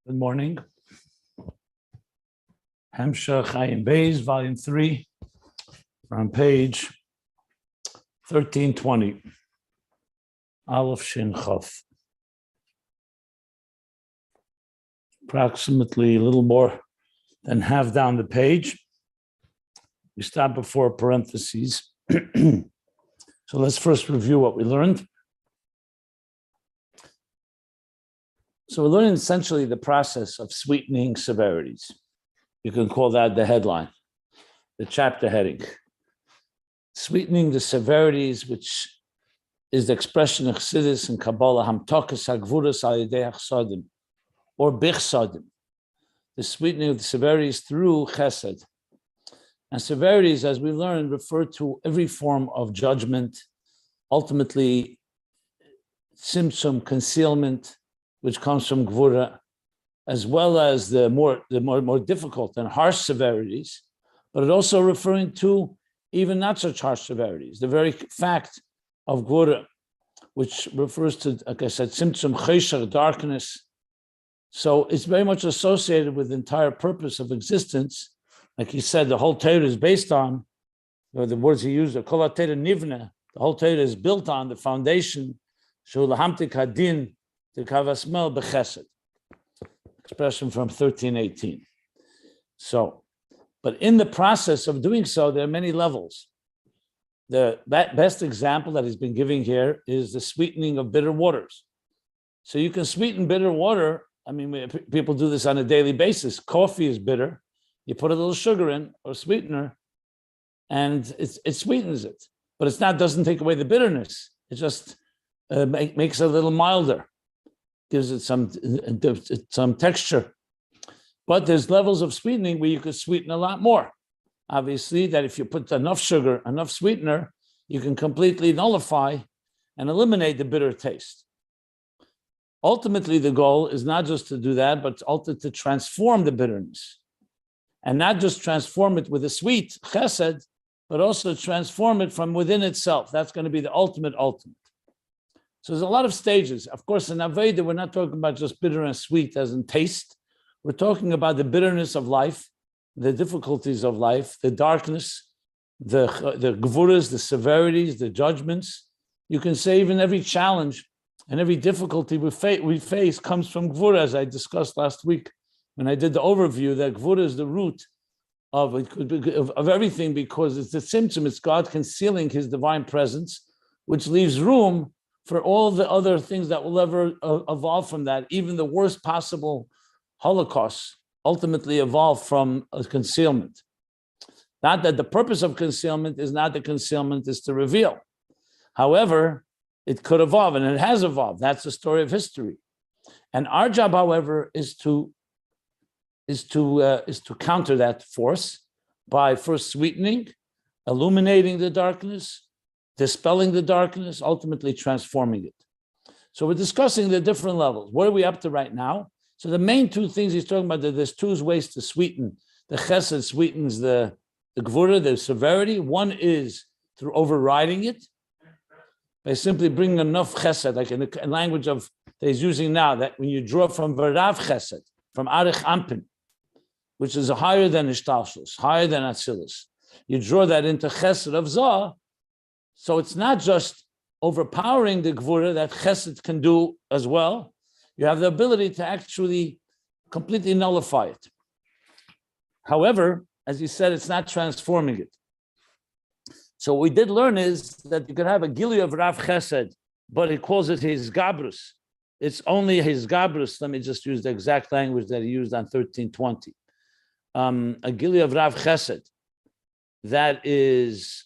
Good morning. Hemshech Ayin Beis, Volume 3, on page 1320. Aleph Shin Chaf. Approximately a little more than half down the page. We stop before parentheses. So let's first review what we learned. So we're learning essentially the process of sweetening severities. You can call that the headline, the chapter heading. Sweetening the severities, which is the expression of Chassidus and Kabbalah, hamtokas hagvuras al yedei chsadim, or bichsadim, the sweetening of the severities through chesed. And severities, as we learned, refer to every form of judgment, ultimately symptom concealment, which comes from Gevurah, as well as the more difficult and harsh severities, but it also referring to even not such harsh severities. The very fact of Gevurah, which refers to, like I said, symptom cheshach, darkness. So it's very much associated with the entire purpose of existence. Like he said, the whole Torah is based on, or the words he used, kol ha-Torah nivna, the whole Torah is built on the foundation, shu lahamtik hadin, the kavasmel bechesed, expression from 1318. So, but in the process of doing so, there are many levels. The best example that he's been giving here is the sweetening of bitter waters. So you can sweeten bitter water. I mean, people do this on a daily basis. Coffee is bitter. You put a little sugar in or sweetener, and it sweetens it. But it's not, doesn't take away the bitterness. It just makes it a little milder. Gives it some texture. But there's levels of sweetening where you could sweeten a lot more. Obviously, that if you put enough sugar, enough sweetener, you can completely nullify and eliminate the bitter taste. Ultimately, the goal is not just to do that, but ultimately to transform the bitterness. And not just transform it with a sweet chesed, but also transform it from within itself. That's going to be the ultimate. So there's a lot of stages. Of course, in Avodah, we're not talking about just bitter and sweet as in taste. We're talking about the bitterness of life, the difficulties of life, the darkness, the gevurahs, the severities, the judgments. You can say even every challenge and every difficulty we face comes from gevurah, as I discussed last week when I did the overview, that gevurah is the root of everything, because it's the symptom. It's God concealing his divine presence, which leaves room for all the other things that will ever evolve from that. Even the worst possible holocausts ultimately evolve from a concealment. Not that the purpose of concealment is not the concealment, is to reveal. However, it could evolve, and it has evolved. That's the story of history. And our job, however, is to counter that force by first sweetening, illuminating the darkness, dispelling the darkness, ultimately transforming it. So we're discussing the different levels. What are we up to right now? So the main two things he's talking about, that there's two ways to sweeten. The chesed sweetens the gevurah, the severity. One is through overriding it, by simply bringing enough chesed, like in the language of that he's using now, that when you draw from v'rav chesed, from Arich Ampin, which is higher than ishtalshus, higher than atzilus, you draw that into chesed of zah. So it's not just overpowering the gevurah that chesed can do as well. You have the ability to actually completely nullify it. However, as you said, it's not transforming it. So what we did learn is that you can have a gili of Rav Chesed, but he calls it his gabrus. It's only his gabrus. Let me just use the exact language that he used on 1320. A gili of Rav Chesed, that is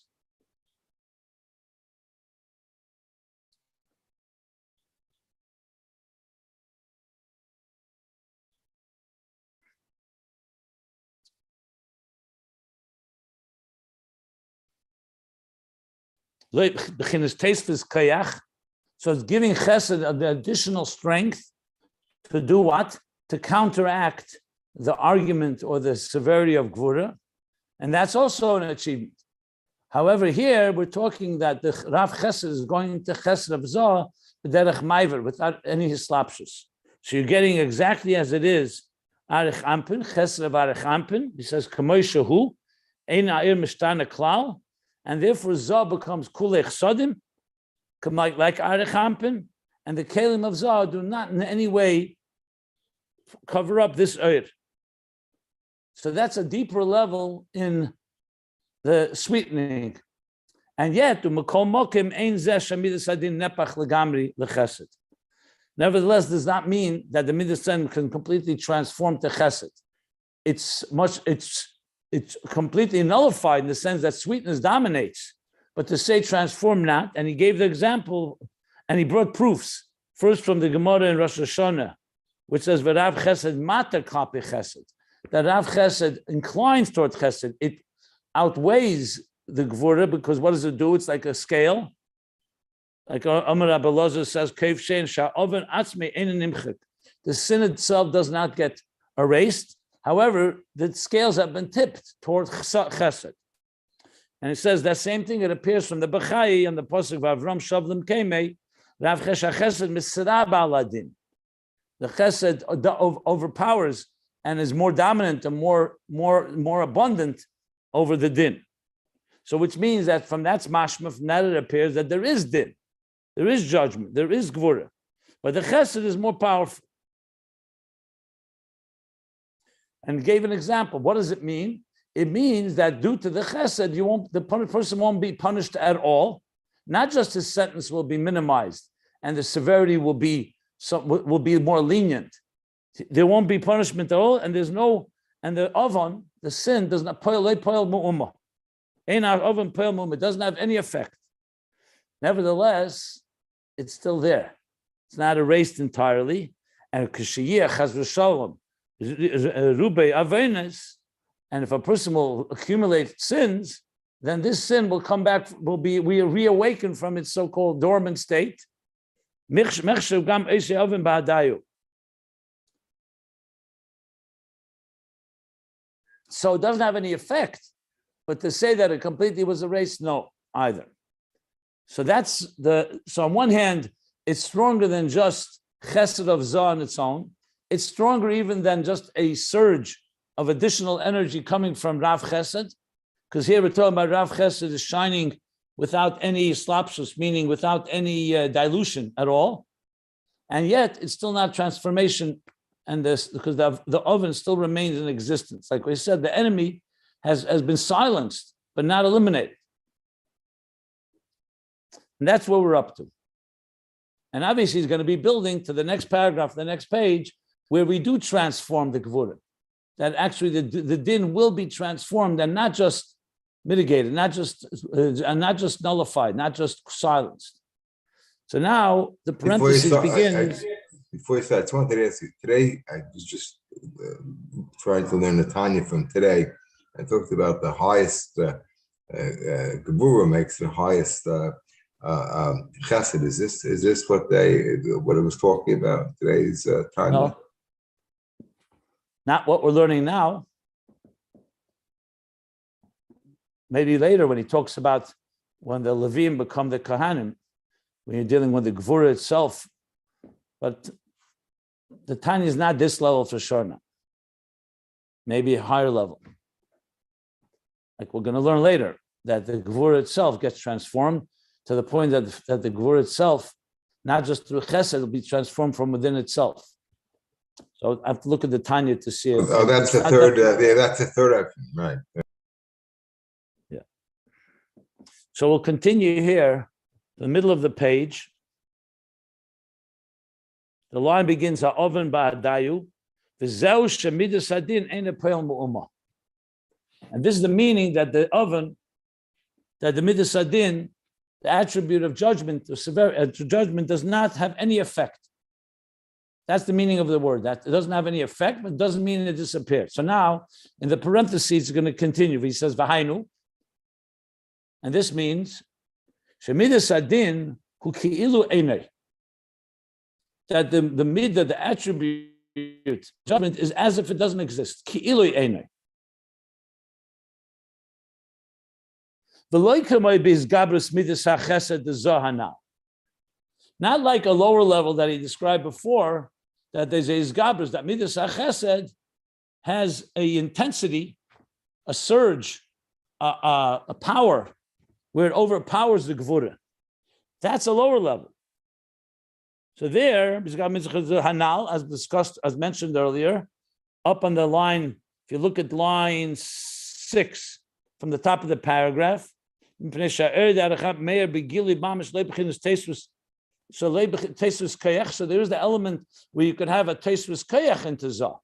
so it's giving chesed the additional strength to do what? To counteract the argument or the severity of gevurah, and that's also an achievement. However, here we're talking that the Rav Chesed is going into chesed of zah b'derech maiver, without any hislapshus. So you're getting exactly as it is. Arich Ampin, Chesed of Arich Ampin. He says, Kamoi Shehu, Ein Ha'ir Mishtana Klal, and therefore Zah becomes Kulei Chsodim, like Arich Ampin, and the Kelim of Zah do not in any way cover up this Eir. So that's a deeper level in the sweetening. And yet, nevertheless, does not mean that the Midas Adin can completely transform to Chesed. It's completely nullified in the sense that sweetness dominates. But to say transform not, and he gave the example, and he brought proofs. First from the Gemara in Rosh Hashanah, which says, "V'Rav Chesed mater klapi Chesed," that Rav Chesed inclines toward Chesed. It outweighs the Gevurah, because what does it do? It's like a scale. Like Amar Rabbi Lozer says, the sin itself does not get erased. However, the scales have been tipped toward Chesed. And it says that same thing, it appears from the Bechai and the Pasuk of Avram Shavlim Kemei, Rav Chesed Misrab Aladin. The Chesed overpowers and is more dominant and more abundant over the din. So which means that from that's mashma, from that it appears that there is din, there is judgment, there is gevurah, but the chesed is more powerful. And gave an example. What does it mean? It means that due to the chesed, the person won't be punished at all. Not just his sentence will be minimized, and the severity will be more lenient. There won't be punishment at all, and the avon, the sin, does not poil mu'umah. It doesn't have any effect. Nevertheless, it's still there. It's not erased entirely. And and if a person will accumulate sins, then this sin will come back, we reawaken from its so-called dormant state. So it doesn't have any effect. But to say that it completely was erased, no, either. So so on one hand, it's stronger than just chesed of Zah on its own. It's stronger even than just a surge of additional energy coming from Rav Chesed, because here we're talking about Rav Chesed is shining without any slapshus, meaning without any dilution at all. And yet it's still not transformation, and because the oven still remains in existence. Like we said, the enemy has been silenced, but not eliminated. And that's what we're up to. And obviously he's going to be building to the next paragraph, the next page, where we do transform the Gevurah. That actually the din will be transformed and not just mitigated, not just nullified, not just silenced. So now the parenthesis begins. Before you start, I just wanted to ask you, today I was just trying to learn the Tanya from today. I talked about the highest Gevurah makes the highest Chesed. Is this what it was talking about today's Tanya? No, not what we're learning now. Maybe later when he talks about when the Levim become the Kohanim, when you're dealing with the Gevurah itself. But the Tanya is not this level for sure now. Maybe a higher level. Like we're going to learn later, that the Gevurah itself gets transformed to the point that the Gevurah itself, not just through Chesed, will be transformed from within itself. So I have to look at the Tanya to see it. Oh, that's the third. That's the third option, right? Yeah. So we'll continue here, in the middle of the page. The line begins, Ha'oven ba'adayu, v'zeu shemidas adin ein poel mu'umah. And this is the meaning that the oven, that the midas adin, the attribute of judgment, judgment does not have any effect. That's the meaning of the word. That it doesn't have any effect, but it doesn't mean it disappeared. So now, in the parentheses, it's going to continue. He says, V'hainu. And this means, Shemidas adin hu ki'ilu einei. That the midah, the attribute, judgment is as if it doesn't exist. Ki'ilu einei. Not like a lower level that he described before, that there's a isgabrus, that midas chesed has a intensity, a surge, a power, where it overpowers the gevurah. That's a lower level. So there, hanal, as discussed, as mentioned earlier, up on the line, if you look at line 6 from the top of the paragraph, so there is the element where you could have a teisvus kayach into zah.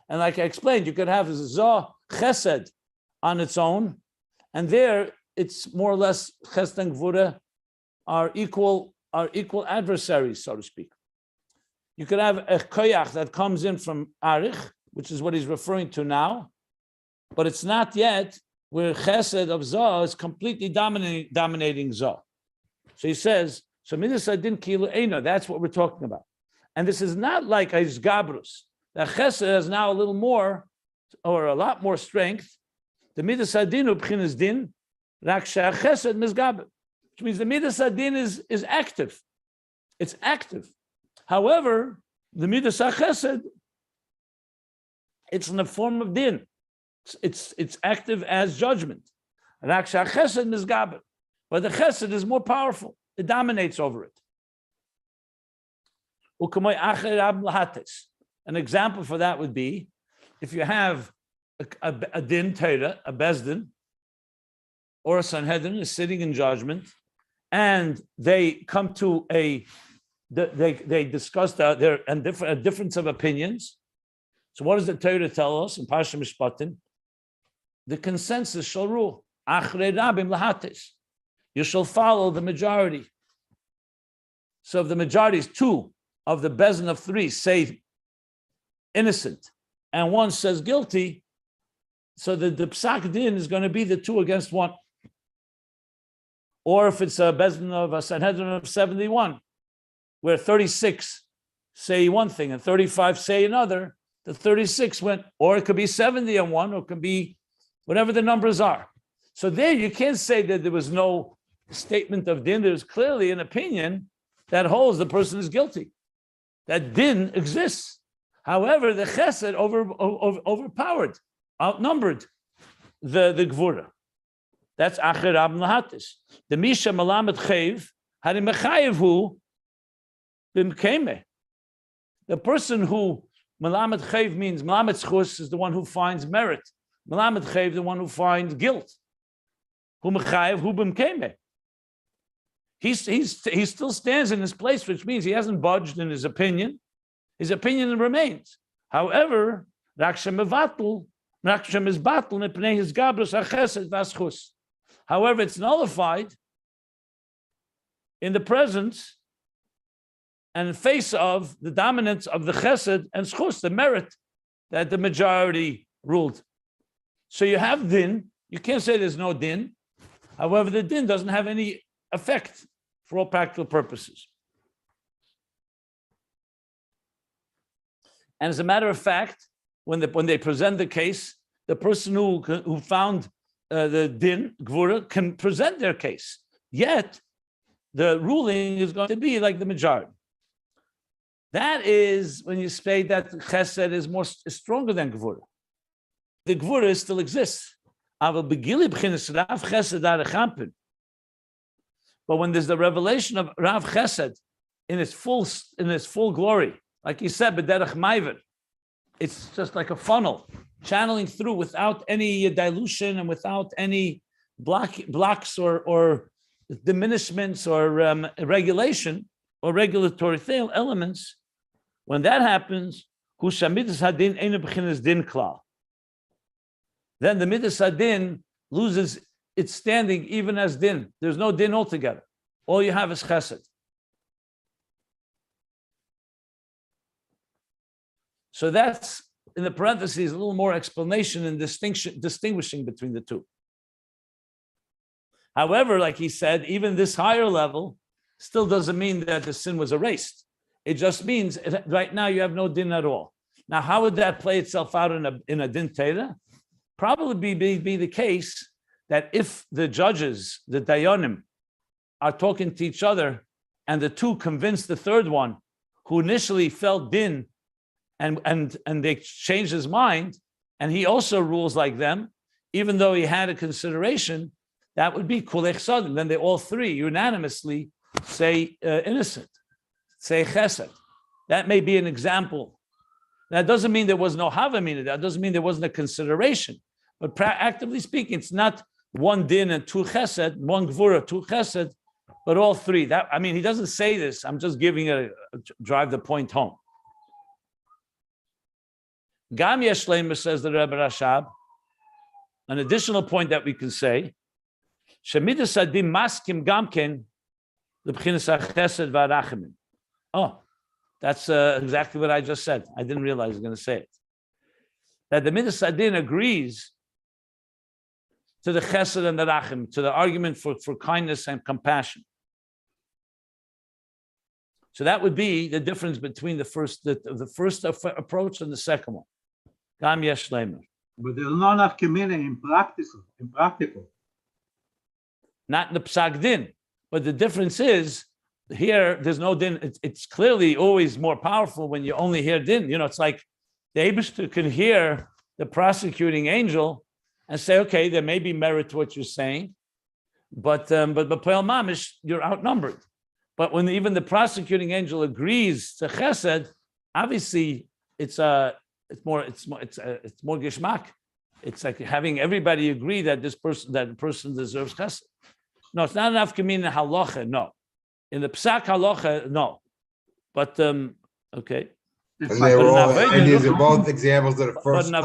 And like I explained, you could have zah chesed on its own, and there it's more or less chesed and gevurah are equal adversaries, so to speak. You could have a koyach that comes in from Arich, which is what he's referring to now, but it's not yet where chesed of Zah is completely dominating Zah. So he says, so midas adin kilu eino, that's what we're talking about. And this is not like a isgabrus, that chesed has now a little more, or a lot more strength. The midas adin ubchinas din, rak chesed mizgaber, which means the midas adin is active. It's active. However, the midas chesed, it's in the form of din. It's active as judgment. Rak chesed mizgaber, but the chesed is more powerful. It dominates over it. An example for that would be if you have a din Torah, a bezdin, or a Sanhedrin is sitting in judgment, and they come to they discuss a difference of opinions. So what does the Torah tell us in Parsha Mishpatim? The consensus shall rule. Achrei rabim lahates. You shall follow the majority. So if the majority is 2 of the bezdin of 3 say innocent, and 1 says guilty, so the psak din is going to be the 2 against 1. Or if it's a bezdin of a Sanhedrin of 71, where 36 say one thing and 35 say another, the 36 went, or it could be 70 and 1, or it could be whatever the numbers are. So there you can't say that there was no statement of din. There's clearly an opinion that holds the person is guilty. That din exists. However, the chesed overpowered, outnumbered the gevurah. That's acher rabim lahatis. The misha malamet chayv hari mechayev hu b'mkeime. The person who malamet chayv means malamet schus is the one who finds merit. Malamet chayv the one who finds guilt. Hu mechayev hu b'mkeime. He still stands in his place, which means he hasn't budged in his opinion. His opinion remains. However, however, it's nullified in the presence and in face of the dominance of the chesed and schus, the merit that the majority ruled. So you have din. You can't say there's no din. However, the din doesn't have any effect for all practical purposes. And as a matter of fact, when they present the case, the person who found the din, gevurah, can present their case. Yet, the ruling is going to be like the majority. That is when you say that chesed is stronger than gevurah. The gevurah still exists. But when there's the revelation of Rav Chesed in its full glory, like he said, b'derech maiver, it's just like a funnel channeling through without any dilution and without any blocks or diminishments or regulation or regulatory elements. When that happens, hu shamidas hadin einu b'chinas din klal. Then the midas hadin loses its standing even as din. There's no din altogether. All you have is chesed. So that's, in the parentheses, a little more explanation and distinguishing between the two. However, like he said, even this higher level still doesn't mean that the sin was erased. It just means right now you have no din at all. Now, how would that play itself out in a din Torah? Probably be the case that if the judges, the dayanim, are talking to each other and the two convince the third one, who initially felt din and they change his mind, and he also rules like them, even though he had a consideration, that would be kulech sadim. Then they all three unanimously say innocent, say chesed. That may be an example. That doesn't mean there was no havamina. That doesn't mean there wasn't a consideration. But actively speaking, it's not one din and two chesed, one gvura, two chesed, but all three. That, I mean, he doesn't say this. I'm just giving it drive the point home. Gam yesh leimer, says the Rebbe Rashab, an additional point that we can say, shemidas adim maskim gamken lebchinas hachesed v'arachemim. Oh, that's exactly what I just said. I didn't realize I was going to say it. That the midas adin agrees to the chesed and the rachim, to the argument for kindness and compassion. So that would be the difference between the first approach and the second one. Gam yesh leimer. But there's no enough community in practical. Not in the psak din, but the difference is here. There's no din. It's clearly always more powerful when you only hear din. You know, it's like the Eibishter can hear the prosecuting angel and say, okay, there may be merit to what you're saying, but Poel Mamish, you're outnumbered. But when even the prosecuting angel agrees to chesed, obviously it's more gishmak. It's like having everybody agree that the person deserves chesed. No, it's not enough kamin in halacha. No, in the psak halacha, no. But okay. And they were all, and these are both examples of the first. But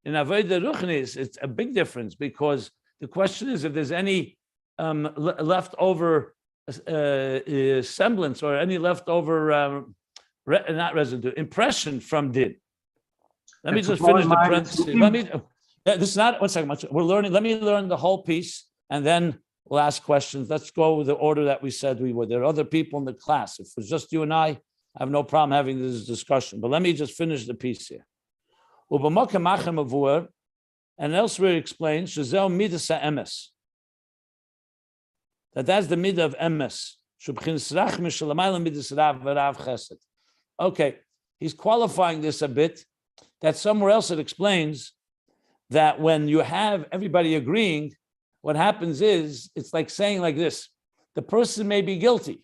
in Avodah Ruchnis, it's a big difference, because the question is if there's any leftover semblance or any leftover not residue impression from din. Let me just finish the parenthesis. This is not 1 second. We're learning. Let me learn the whole piece, and then we'll ask questions. Let's go with the order that we said we would. There are other people in the class. If it's just you and I have no problem having this discussion. But let me just finish the piece here. And elsewhere it explains that's the midah of emes. Okay, he's qualifying this a bit. That somewhere else it explains that when you have everybody agreeing, what happens is it's like saying like this: the person may be guilty.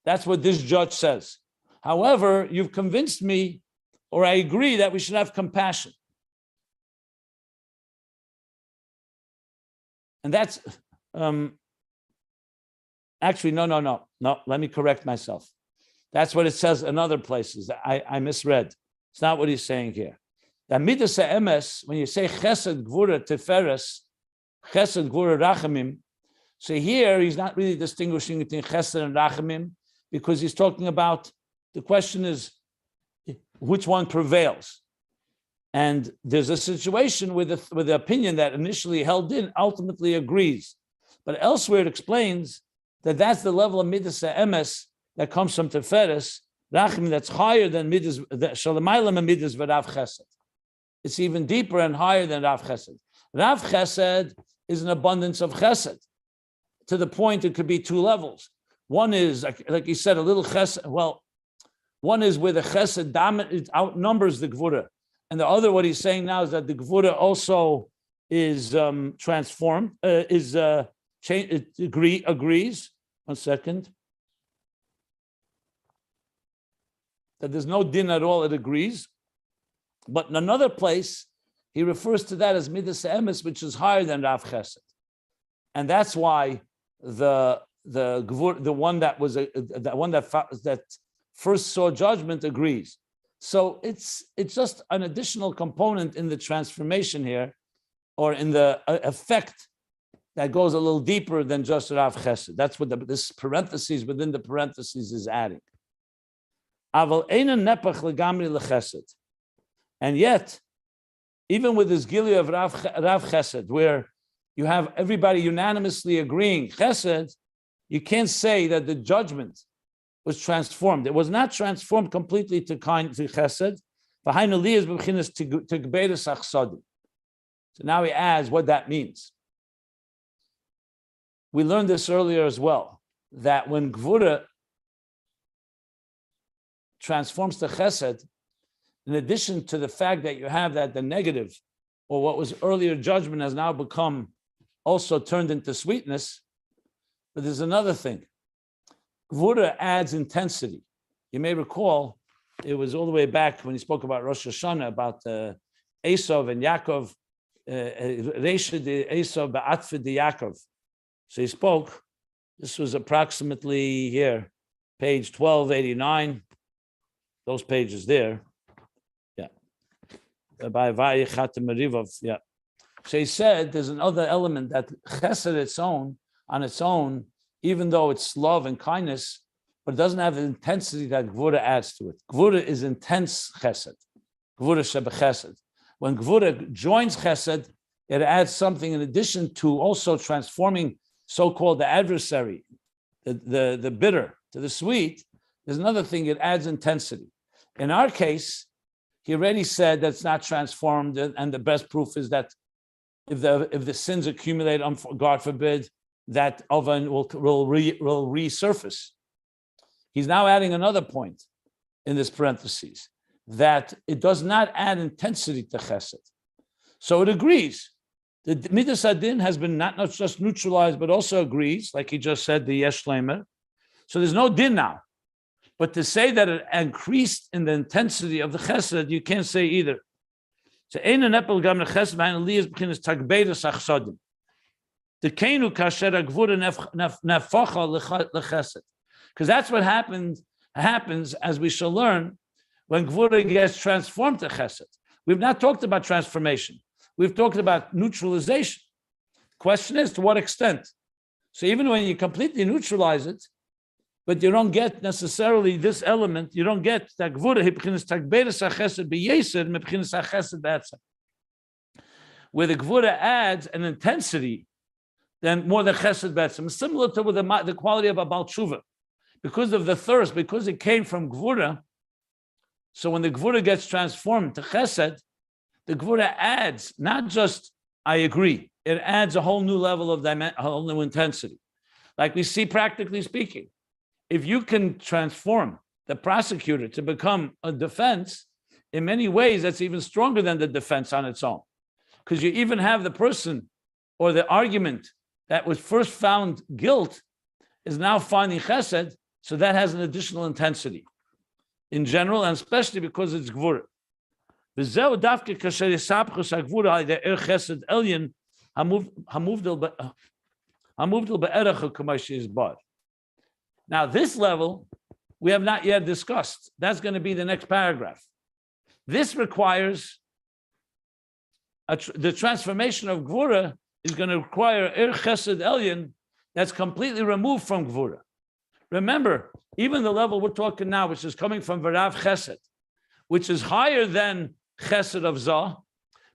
That's what this judge says. However, you've convinced me, or I agree that we should have compassion. And that's actually, no. Let me correct myself. That's what it says in other places. I misread. It's not what he's saying here. That midas ha'emes, when you say chesed gvura tiferes, chesed gvura rachamim, so here he's not really distinguishing between chesed and rachamim, because he's talking about, the question is, which one prevails? And there's a situation with the opinion that initially held in ultimately agrees. But elsewhere it explains that that's the level of midas ha'emes that comes from Teferes, Rachim, that's higher than midas, Shalamaylam and midas v'Rav Chesed. It's even deeper and higher than Rav Chesed. Rav Chesed is an abundance of Chesed, to the point it could be two levels. One is, like you said, a little Chesed. Well, one is where the Chesed it outnumbers the Gevurah. And the other, what he's saying now, is that the Gevurah also is transformed, agrees. 1 second. That there's no din at all, it agrees. But in another place, he refers to that as midas emes, which is higher than Rav Chesed. And that's why the one that first saw judgment agrees. So it's just an additional component in the transformation here, or in the effect that goes a little deeper than just Rav Chesed. That's what this parentheses within the parentheses is adding. Aval einan nepach legamri lechesed. And yet, even with this gili of Rav Chesed, where you have everybody unanimously agreeing Chesed, you can't say that the judgment was transformed. It was not transformed completely to Chesed. So now he adds what that means. We learned this earlier as well, that when Gevurah transforms to Chesed, in addition to the fact that you have that the negative, or what was earlier judgment, has now become also turned into sweetness. But there's another thing. Gevurah adds intensity. You may recall, it was all the way back when he spoke about Rosh Hashanah, about Esav and Yaakov, Reisha de Esav Ba'atfa de Yaakov. So he spoke, this was approximately here, page 1289, those pages there. Yeah. By Vayichatem Merivov, yeah. So he said there's another element that chesed on its own, even though it's love and kindness, but it doesn't have the intensity that Gevurah adds to it. Gevurah is intense chesed. Gevurah shebe chesed. When Gevurah joins chesed, it adds something in addition to also transforming so-called the adversary, the bitter to the sweet. There's another thing, it adds intensity. In our case, he already said that's not transformed, and the best proof is that if the sins accumulate, God forbid, that oven will resurface. He's now adding another point in this parentheses, that it does not add intensity to chesed. So it agrees. The midas adin has been not just neutralized, but also agrees, like he just said, the yesh lemer. So there's no din now. But to say that it increased in the intensity of the chesed, you can't say either. So ein an epel gam chesed v'ain aliyas b'chinas tagbeirus achsodim. The kenu kasher gevurah nefacha lechesed. Because that's what happens, as we shall learn, when Gevurah gets transformed to chesed. We've not talked about transformation. We've talked about neutralization. Question is, to what extent? So even when you completely neutralize it, but you don't get necessarily this element, you don't get that Gevurah hibchinas tagbeirus chesed b'yesed mibchinas chesed b'etzem. Where the Gevurah adds an intensity, then more than chesed b'etzem, similar to with the quality of a Baal Tshuva. Because of the thirst, because it came from Gevurah, so when the Gevurah gets transformed to chesed, the Gevurah adds, not just, I agree, it adds a whole new level of a whole new intensity. Like we see practically speaking, if you can transform the prosecutor to become a defense, in many ways, that's even stronger than the defense on its own. Because you even have the person or the argument that was first found guilt is now finding chesed, so that has an additional intensity in general, and especially because it's Gevurah. V'zeu dafke kasher yisapchus ha'gevurah ha'idei chesed elyon hamuvdil be'erech ha'kamosh yizbar. Now, this level we have not yet discussed. That's going to be the next paragraph. This requires the transformation of Gevurah is going to require chesed elyon that's completely removed from Gevurah. Remember, even the level we're talking now, which is coming from V'rav Chesed, which is higher than Chesed of Zah,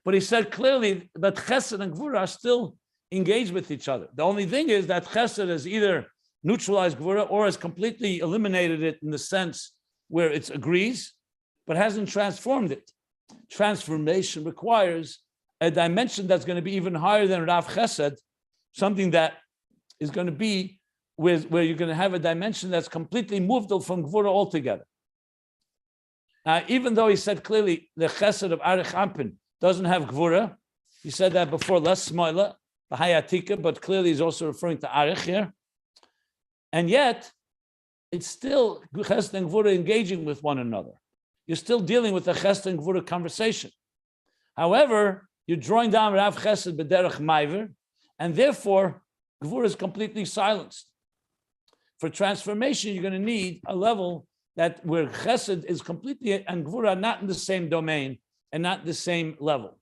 but he said clearly that Chesed and Gevurah are still engaged with each other. The only thing is that Chesed has either neutralized Gevurah or has completely eliminated it in the sense where it agrees, but hasn't transformed it. Transformation requires a dimension that's going to be even higher than Rav Chesed, something that is going to be where you're going to have a dimension that's completely moved from Gevurah altogether. Now, even though he said clearly the Chesed of Arich Ampin doesn't have Gevurah, he said that before, less smaila, the Hayatika, but clearly he's also referring to Arich here. And yet, it's still Chesed and Gevurah engaging with one another. You're still dealing with the Chesed and Gevurah conversation. However, you're drawing down Rav Chesed b'derech maiver, and therefore, Gevurah is completely silenced. For transformation, you're going to need a level that where Chesed is completely and Gevurah are not in the same domain and not the same level.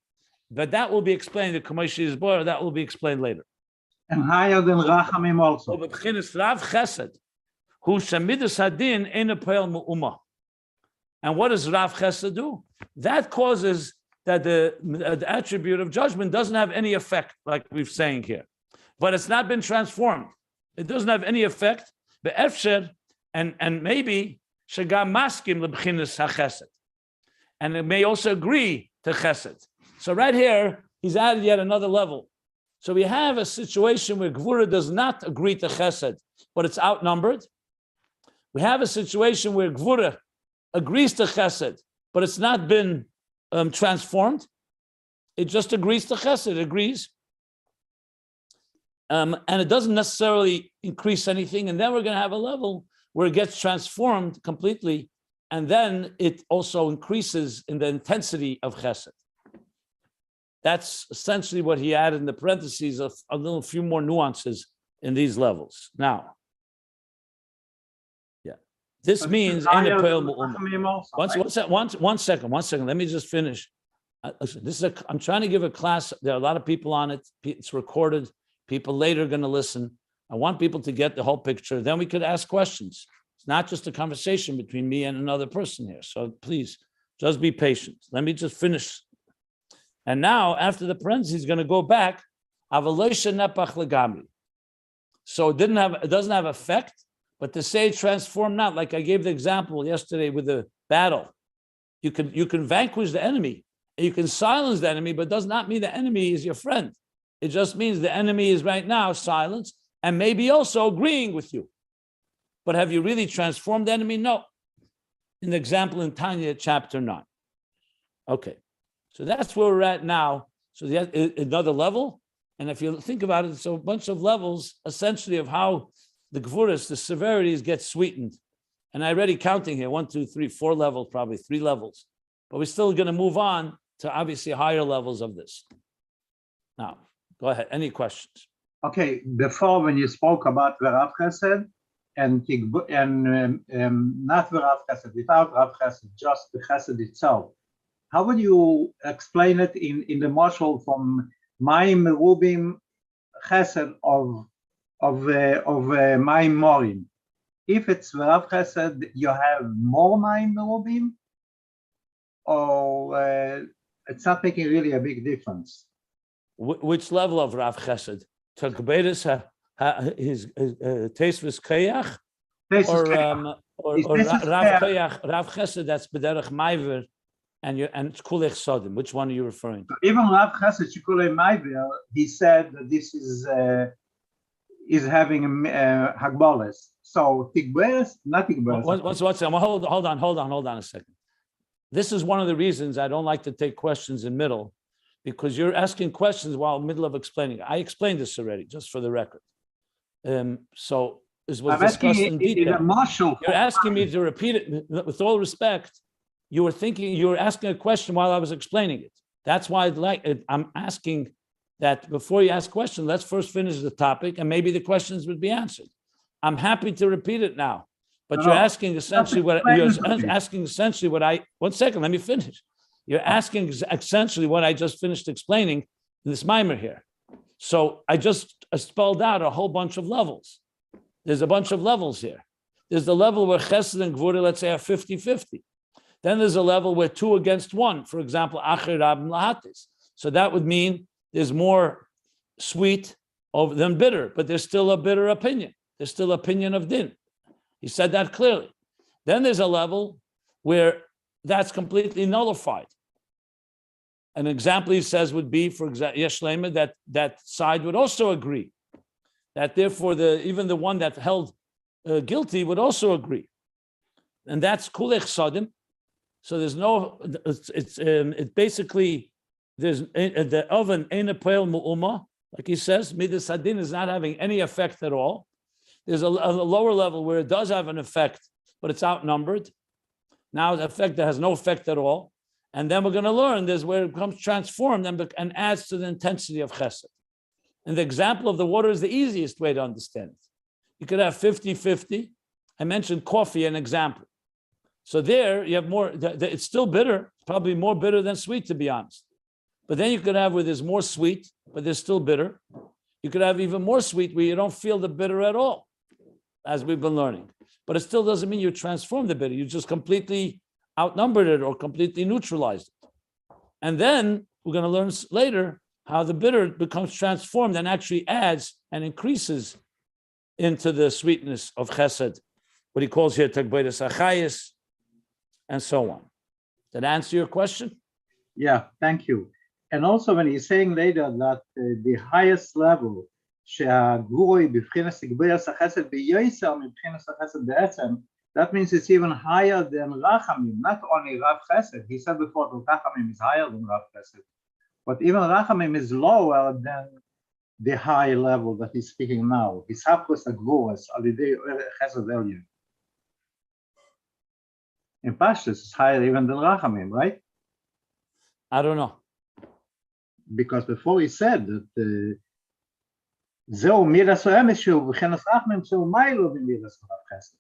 But that will be explained. The Kamosh Yizbor, that will be explained later. And higher than Rachamim also. So, b'chinas Rav Chesed, who shemidas hadin ein a poel mu'uma. And what does Rav Chesed do? That causes that the attribute of judgment doesn't have any effect, like we're saying here. But it's not been transformed. It doesn't have any effect. Be'efsher, and maybe shagam maskim lebchinas hachesed, and it may also agree to chesed. So right here, he's added yet another level. So we have a situation where Gevurah does not agree to chesed, but it's outnumbered. We have a situation where Gevurah agrees to chesed, but it's not been transformed. It just agrees to chesed, it agrees. And it doesn't necessarily increase anything. And then we're going to have a level where it gets transformed completely. And then it also increases in the intensity of chesed. That's essentially what he added in the parentheses of a few more nuances in these levels. Now, this means one second. Let me just finish. Listen, I'm trying to give a class. There are a lot of people on it. It's recorded. People later are going to listen. I want people to get the whole picture. Then we could ask questions. It's not just a conversation between me and another person here. So please, just be patient. Let me just finish. And now, after the parentheses, he's going to go back. So it doesn't have effect. But to say transform not, like I gave the example yesterday with the battle, you can vanquish the enemy, and you can silence the enemy, but it does not mean the enemy is your friend. It just means the enemy is right now silenced and maybe also agreeing with you. But have you really transformed the enemy? No. In the example in Tanya, chapter 9. Okay, so that's where we're at now. So another level, and if you think about it, it's a bunch of levels essentially of how the gevurahs, the severities get sweetened. And I already counting here, 1, 2, 3, 4 levels, probably 3 levels. But we're still going to move on to obviously higher levels of this. Now, go ahead. Any questions? Okay, before when you spoke about Rav Chesed and not Rav Chesed, without Rav Chesed, just the Chesed itself, how would you explain it in the marshal from Mayim Merubim Chesed of Mayim Morim? If it's Rav Chesed, you have more Mayim Merubim, or it's not making really a big difference. Which level of Rav Chesed? Takberis his Tesvis Kayach, or Rav Chesed that's B'derech Maiver and Kulech Sodim. Which one are you referring to? Even Rav Chesed Shikulei Maiver, he said that this is having Hagboles. So Tikberes, not Tikberes. Hold on a second. This is one of the reasons I don't like to take questions in middle, because you're asking questions while middle of explaining. I explained this already, just for the record. So this was discussed in detail. You're asking me to repeat it. With all respect, you were asking a question while I was explaining it. That's why I'm asking that before you ask questions, let's first finish the topic and maybe the questions would be answered. I'm happy to repeat it now, but you're asking essentially what one second, let me finish. You're asking essentially what I just finished explaining in this mimer here. So I just spelled out a whole bunch of levels. There's a bunch of levels here. There's the level where Chesed and Gevurah, let's say, are 50-50. Then there's a level where 2 against 1, for example, Acher Rab Lahatis. So that would mean there's more sweet than bitter, but there's still a bitter opinion. There's still opinion of din. He said that clearly. Then there's a level where that's completely nullified. An example he says would be, for example, Yeshlema, that side would also agree. That therefore even the one that held guilty would also agree. And that's Kulech Sodim. So there's no, it basically, there's the oven Ein Poel Mu'uma, like he says, Midas Hadin is not having any effect at all. There's a lower level where it does have an effect, but it's outnumbered. Now the effect that has no effect at all. And then we're going to learn there's where it becomes transformed and adds to the intensity of chesed. And the example of the water is the easiest way to understand it. You could have 50-50. I mentioned coffee, an example. So there you have more, it's still bitter, probably more bitter than sweet, to be honest. But then you could have where there's more sweet, but there's still bitter. You could have even more sweet where you don't feel the bitter at all, as we've been learning. But it still doesn't mean you transform the bitter. You just completely outnumbered it or completely neutralized it. And then we're going to learn later how the bitter becomes transformed and actually adds and increases into the sweetness of chesed, what he calls here Takberes Achayis, and so on. Did that answer your question? Yeah, thank you. And also when he's saying later that the highest level, שהגבורה היא בבחינת תגברת החסד ביועצר מבחינת החסד בעצם, that means it's even higher than Rachamim, not only Rav Chesed. He said before that Rachamim is higher than Rav Chesed, but even Rachamim is lower than the high level that he's speaking now. Hisapkus Agvuras Alidei Chesed Elyon. In Pashtus, it's higher even than Rachamim, right? I don't know. Because before he said that זהו מירס האמס שהוא וכנס רחמים שהוא מיילו במירס רב חסד.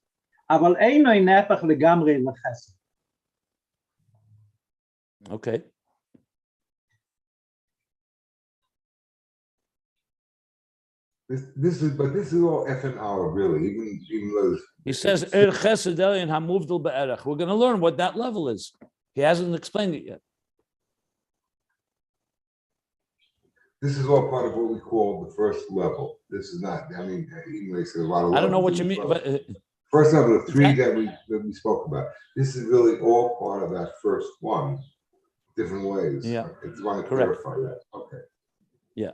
אבל אינו נהפך לגמרי לחסד. Okay. This is all F and R, really. Even though He says Chesed Elyon hamuvdil be'erech. We're going to learn what that level is. He hasn't explained it yet. this is all part of what we call the first level. This is not. I mean, even though he said a lot of. I don't know what you mean, but first level, the three that we spoke about. This is really all part of that first one, different ways. Yeah, I just want to correct. clarify that. Okay. Yeah.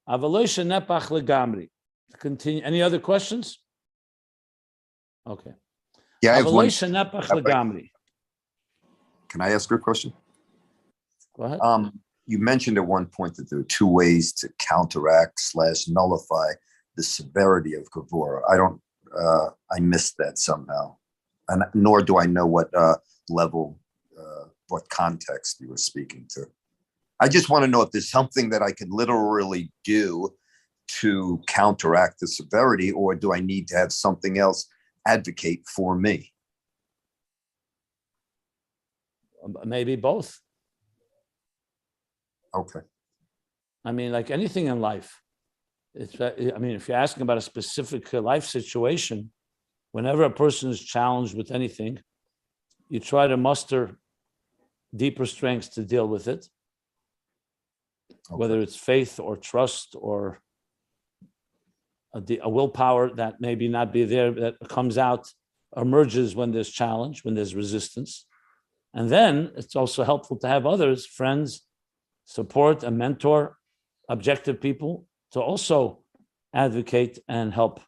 Avaloisha nepach legamri. Continue. Any other questions? Okay. Yeah, I have one. Avaloisha nepach legamri. Can I ask her a question? Go ahead. You mentioned at one point that there are two ways to counteract / nullify the severity of Gevurah. I missed that somehow. And nor do I know what level, what context you were speaking to. I just want to know if there's something that I can literally do to counteract the severity, or do I need to have something else advocate for me? Maybe both. Okay. I mean, like anything in life, I mean, if you're asking about a specific life situation, whenever a person is challenged with anything, you try to muster deeper strengths to deal with it, whether it's faith or trust or a willpower that maybe not be there, that comes out, emerges when there's challenge, when there's resistance. And then it's also helpful to have others, friends, support, a mentor, objective people to also advocate and help.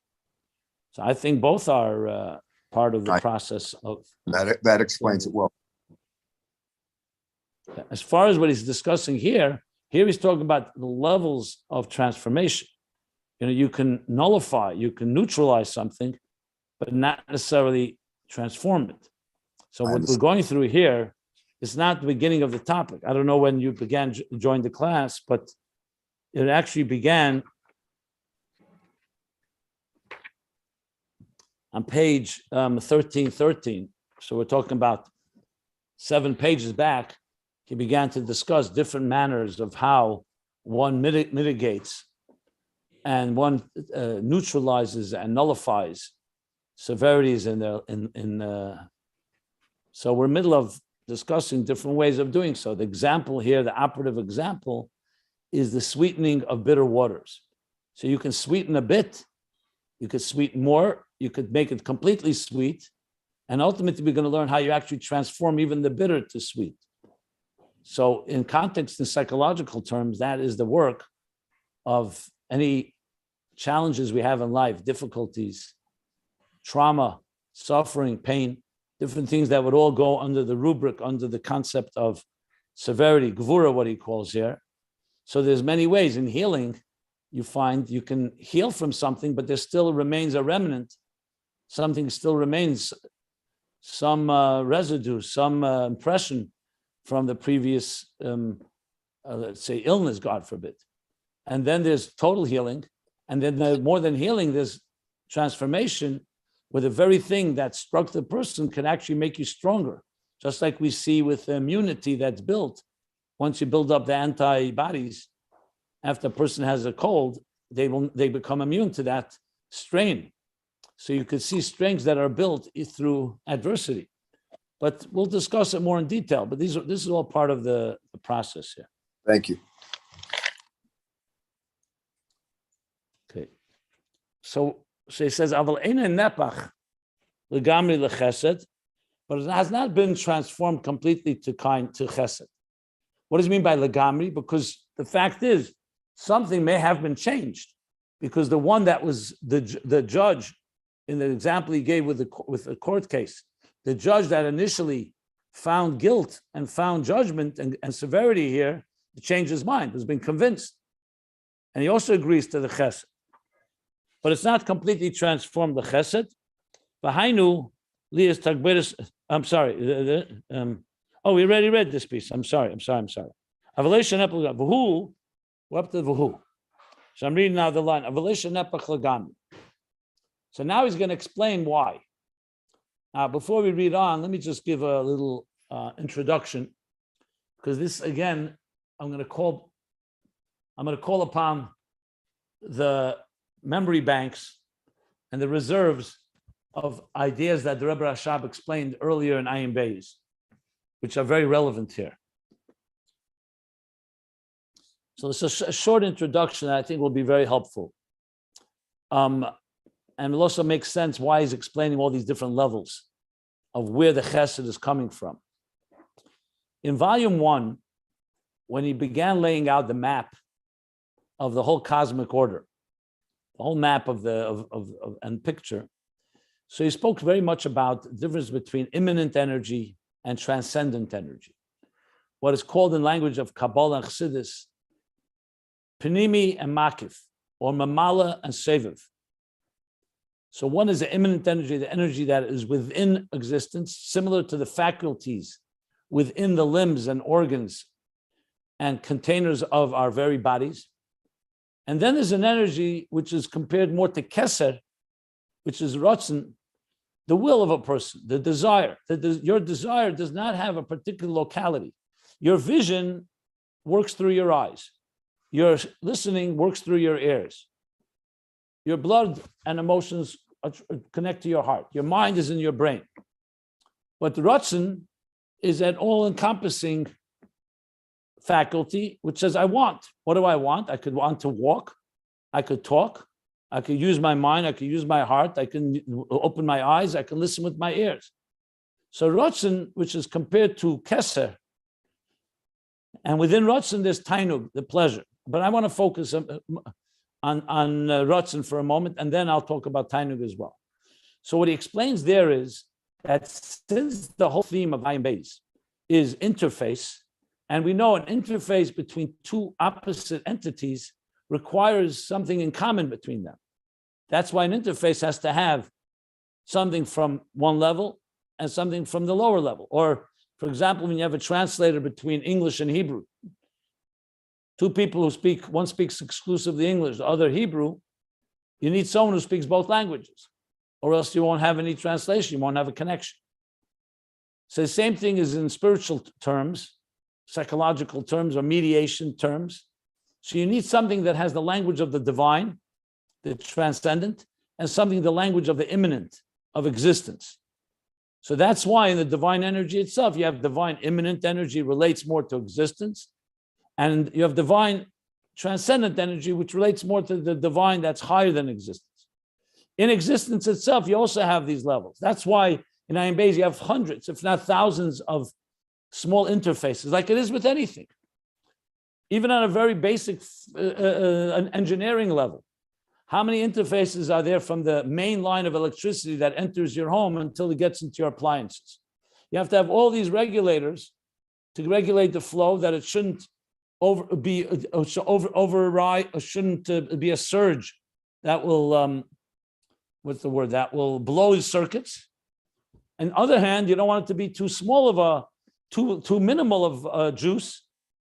So I think both are part of the process of that explains it well. As far as what he's discussing here he's talking about the levels of transformation. You know, you can nullify, you can neutralize something, but not necessarily transform it. So what we're going through here is not the beginning of the topic. I don't know when you joined the class, but it actually began on page 1313. So we're talking about 7 pages back. He began to discuss different manners of how one mitigates and one neutralizes and nullifies severities so we're middle of discussing different ways of doing so. The example here, the operative example, is the sweetening of bitter waters. So you can sweeten a bit, you could sweeten more, you could make it completely sweet, and ultimately we're going to learn how you actually transform even the bitter to sweet. So in context, in psychological terms, that is the work of any challenges we have in life, difficulties, trauma, suffering, pain, different things that would all go under the rubric, under the concept of severity, Gevurah, what he calls here. So there's many ways in healing. You find you can heal from something, but there still remains a remnant. Something still remains, some residue, some impression from the previous, let's say, illness, God forbid. And then there's total healing. And then more than healing, there's transformation, where the very thing that struck the person can actually make you stronger. Just like we see with the immunity that's built. Once you build up the antibodies, after a person has a cold, they become immune to that strain. So you could see strengths that are built through adversity. But we'll discuss it more in detail. But this is all part of the process here. Thank you. Okay. So he says, "Aval eina nepach legamri lechesed," but it has not been transformed completely to chesed. What does it mean by legamri? Because the fact is, something may have been changed. because the one that was the judge in the example he gave with the court case, the judge that initially found guilt and found judgment and severity here, changed his mind, has been convinced. And he also agrees to the chesed. But it's not completely transformed the chesed. I'm sorry. We already read this piece. I'm sorry. We're up to Vahu. So I'm reading now the line. So now he's going to explain why. Before we read on, let me just give a little introduction, because this again, I'm going to call upon the memory banks and the reserves of ideas that the Rebbe Rashab explained earlier in Ayin Beis, which are very relevant here. So it's a short introduction that I think will be very helpful. And it also makes sense why he's explaining all these different levels of where the chesed is coming from. In volume 1, when he began laying out the map of the whole cosmic order, the whole map of and picture, so he spoke very much about the difference between immanent energy and transcendent energy. What is called in language of Kabbalah and Chassidus, Pnimi and Makif, or Mamala and Seviv. So one is the immanent energy, the energy that is within existence, similar to the faculties within the limbs and organs and containers of our very bodies. And then there's an energy which is compared more to Keser, which is Ratzon, the will of a person, the desire. Your desire does not have a particular locality. Your vision works through your eyes. Your listening works through your ears. Your blood and emotions connect to your heart. Your mind is in your brain. But the Ratzon is an all-encompassing faculty which says, I want. What do I want? I could want to walk. I could talk. I could use my mind. I could use my heart. I can open my eyes. I can listen with my ears. So Ratzon, which is compared to Keser, and within Ratzon there's Tainug, the pleasure. But I want to focus on Ratzon for a moment, and then I'll talk about Tainug as well. So what he explains there is that since the whole theme of Ayin Beis is interface, and we know an interface between two opposite entities requires something in common between them. That's why an interface has to have something from one level and something from the lower level. Or, for example, when you have a translator between English and Hebrew, two people who speak, one speaks exclusively English, the other Hebrew, you need someone who speaks both languages, or else you won't have any translation, you won't have a connection. So the same thing is in spiritual terms, psychological terms, or mediation terms. So you need something that has the language of the divine, the transcendent, and something the language of the immanent, of existence. So that's why in the divine energy itself, you have divine immanent energy relates more to existence, and you have divine transcendent energy, which relates more to the divine that's higher than existence. In existence itself, you also have these levels. That's why in Ayin Beis, you have hundreds, if not thousands, of small interfaces, like it is with anything. Even on a very basic engineering level. How many interfaces are there from the main line of electricity that enters your home until it gets into your appliances? You have to have all these regulators to regulate the flow, that it shouldn't override, or shouldn't be a surge that will, that will blow the circuits. On the other hand, you don't want it to be too small of too minimal of juice,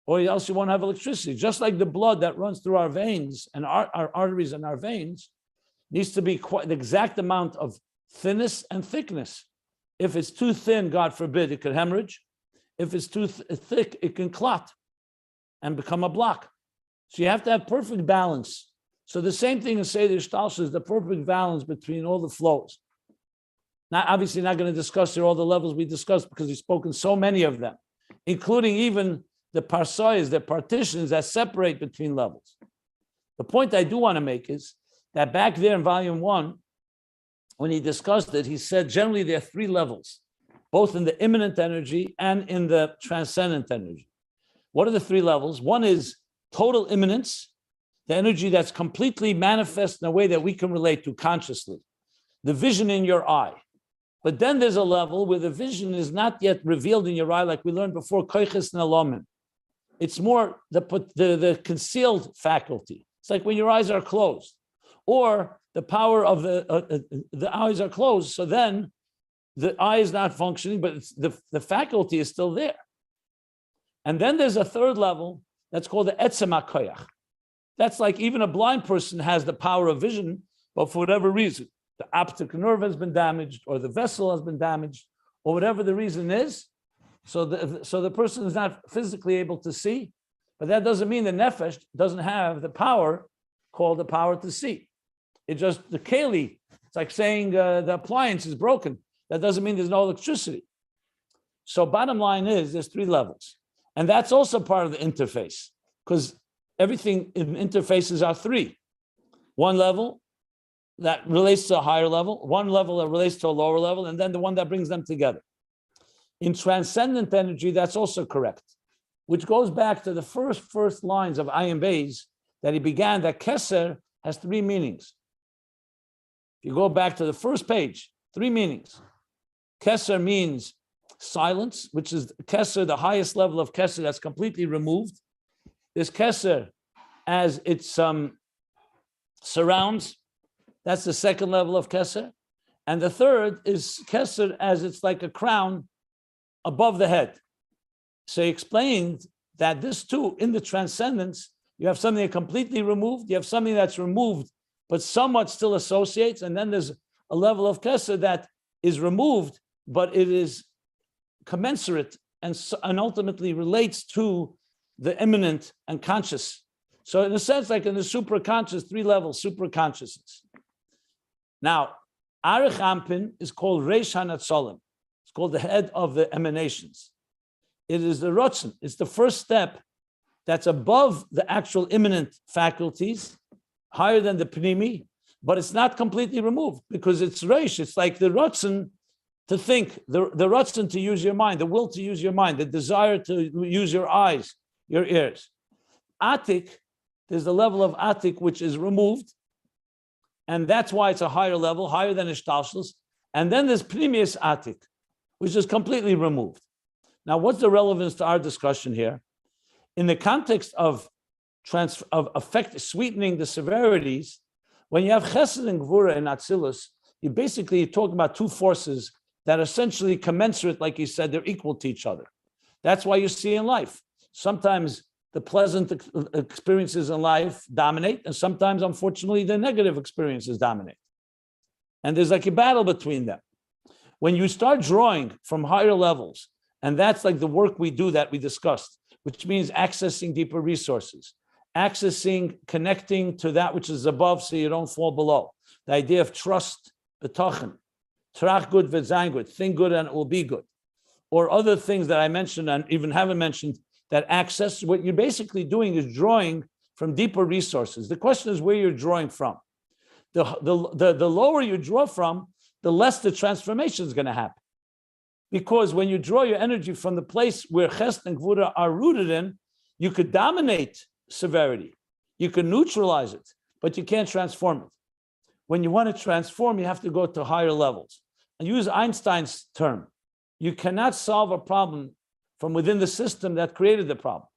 or else you won't have electricity. Just like the blood that runs through our veins and our arteries and our veins needs to be quite the exact amount of thinness and thickness. If it's too thin, God forbid, it could hemorrhage. If it's too thick, it can clot and become a block. So you have to have perfect balance. So the same thing as Seder Shtalsha is the perfect balance between all the flows. Now, obviously not going to discuss here all the levels we discussed, because we've spoken so many of them, including even the parsayas, the partitions that separate between levels. The point I do want to make is that back there in volume 1, when he discussed it, he said generally there are 3 levels, both in the immanent energy and in the transcendent energy. What are the 3 levels? One is total immanence, the energy that's completely manifest in a way that we can relate to consciously, the vision in your eye. But then there's a level where the vision is not yet revealed in your eye, like we learned before, koiches ne'elamim. It's more the concealed faculty. It's like when your eyes are closed, or the power of the eyes are closed, so then the eye is not functioning, but the faculty is still there. And then there's a third level that's called the etzem hakoyach. That's like even a blind person has the power of vision, but for whatever reason, the optic nerve has been damaged, or the vessel has been damaged, or whatever the reason is. So the person is not physically able to see, but that doesn't mean the nefesh doesn't have the power called the power to see. It just, the keli, it's like saying the appliance is broken. That doesn't mean there's no electricity. So bottom line is there's three levels. And that's also part of the interface, because everything in interfaces are three. One level that relates to a higher level, one level that relates to a lower level, and then the one that brings them together. In transcendent energy, that's also correct, which goes back to the first lines of Ayin Beis that he began, that Keser has three meanings. If you go back to the first page, three meanings. Keser means silence, which is Keser, the highest level of Keser that's completely removed. There's Keser as it surrounds. That's the second level of Keser. And the third is Keser as it's like a crown above the head. So he explained that this too, in the transcendence, you have something completely removed, you have something that's removed, but somewhat still associates, and then there's a level of Keser that is removed, but it is commensurate and ultimately relates to the immanent and conscious. So in a sense, like in the supra-conscious, three levels, supra-consciousness. Now, Arich Ampin is called Reish HaNatzolim. It's called the head of the emanations. It is the Rotzen. It's the first step that's above the actual immanent faculties, higher than the Pnimi, but it's not completely removed because it's Reish. It's like the Rotzen to think, the Rotzen to use your mind, the will to use your mind, the desire to use your eyes, your ears. Atik, there's the level of Atik which is removed, and that's why it's a higher level, higher than Ishtalshus. And then there's Pnimius Atik, which is completely removed. Now, what's the relevance to our discussion here? In the context of sweetening the severities, when you have Chesed and Gevurah in Atzilus, you talk about two forces that are essentially commensurate, like you said, they're equal to each other. That's why you see in life. Sometimes the pleasant experiences in life dominate, and sometimes, unfortunately, the negative experiences dominate. And there's like a battle between them. When you start drawing from higher levels, and that's like the work we do that we discussed, which means accessing deeper resources, connecting to that which is above so you don't fall below. The idea of trust, betochen, trach good v'zayin good, think good and it will be good. Or other things that I mentioned and even haven't mentioned that access, what you're basically doing is drawing from deeper resources. The question is where you're drawing from. The lower you draw from, the less the transformation is going to happen. Because when you draw your energy from the place where Chesed and Gevurah are rooted in, you could dominate severity. You can neutralize it, but you can't transform it. When you want to transform, you have to go to higher levels. And use Einstein's term. You cannot solve a problem from within the system that created the problem.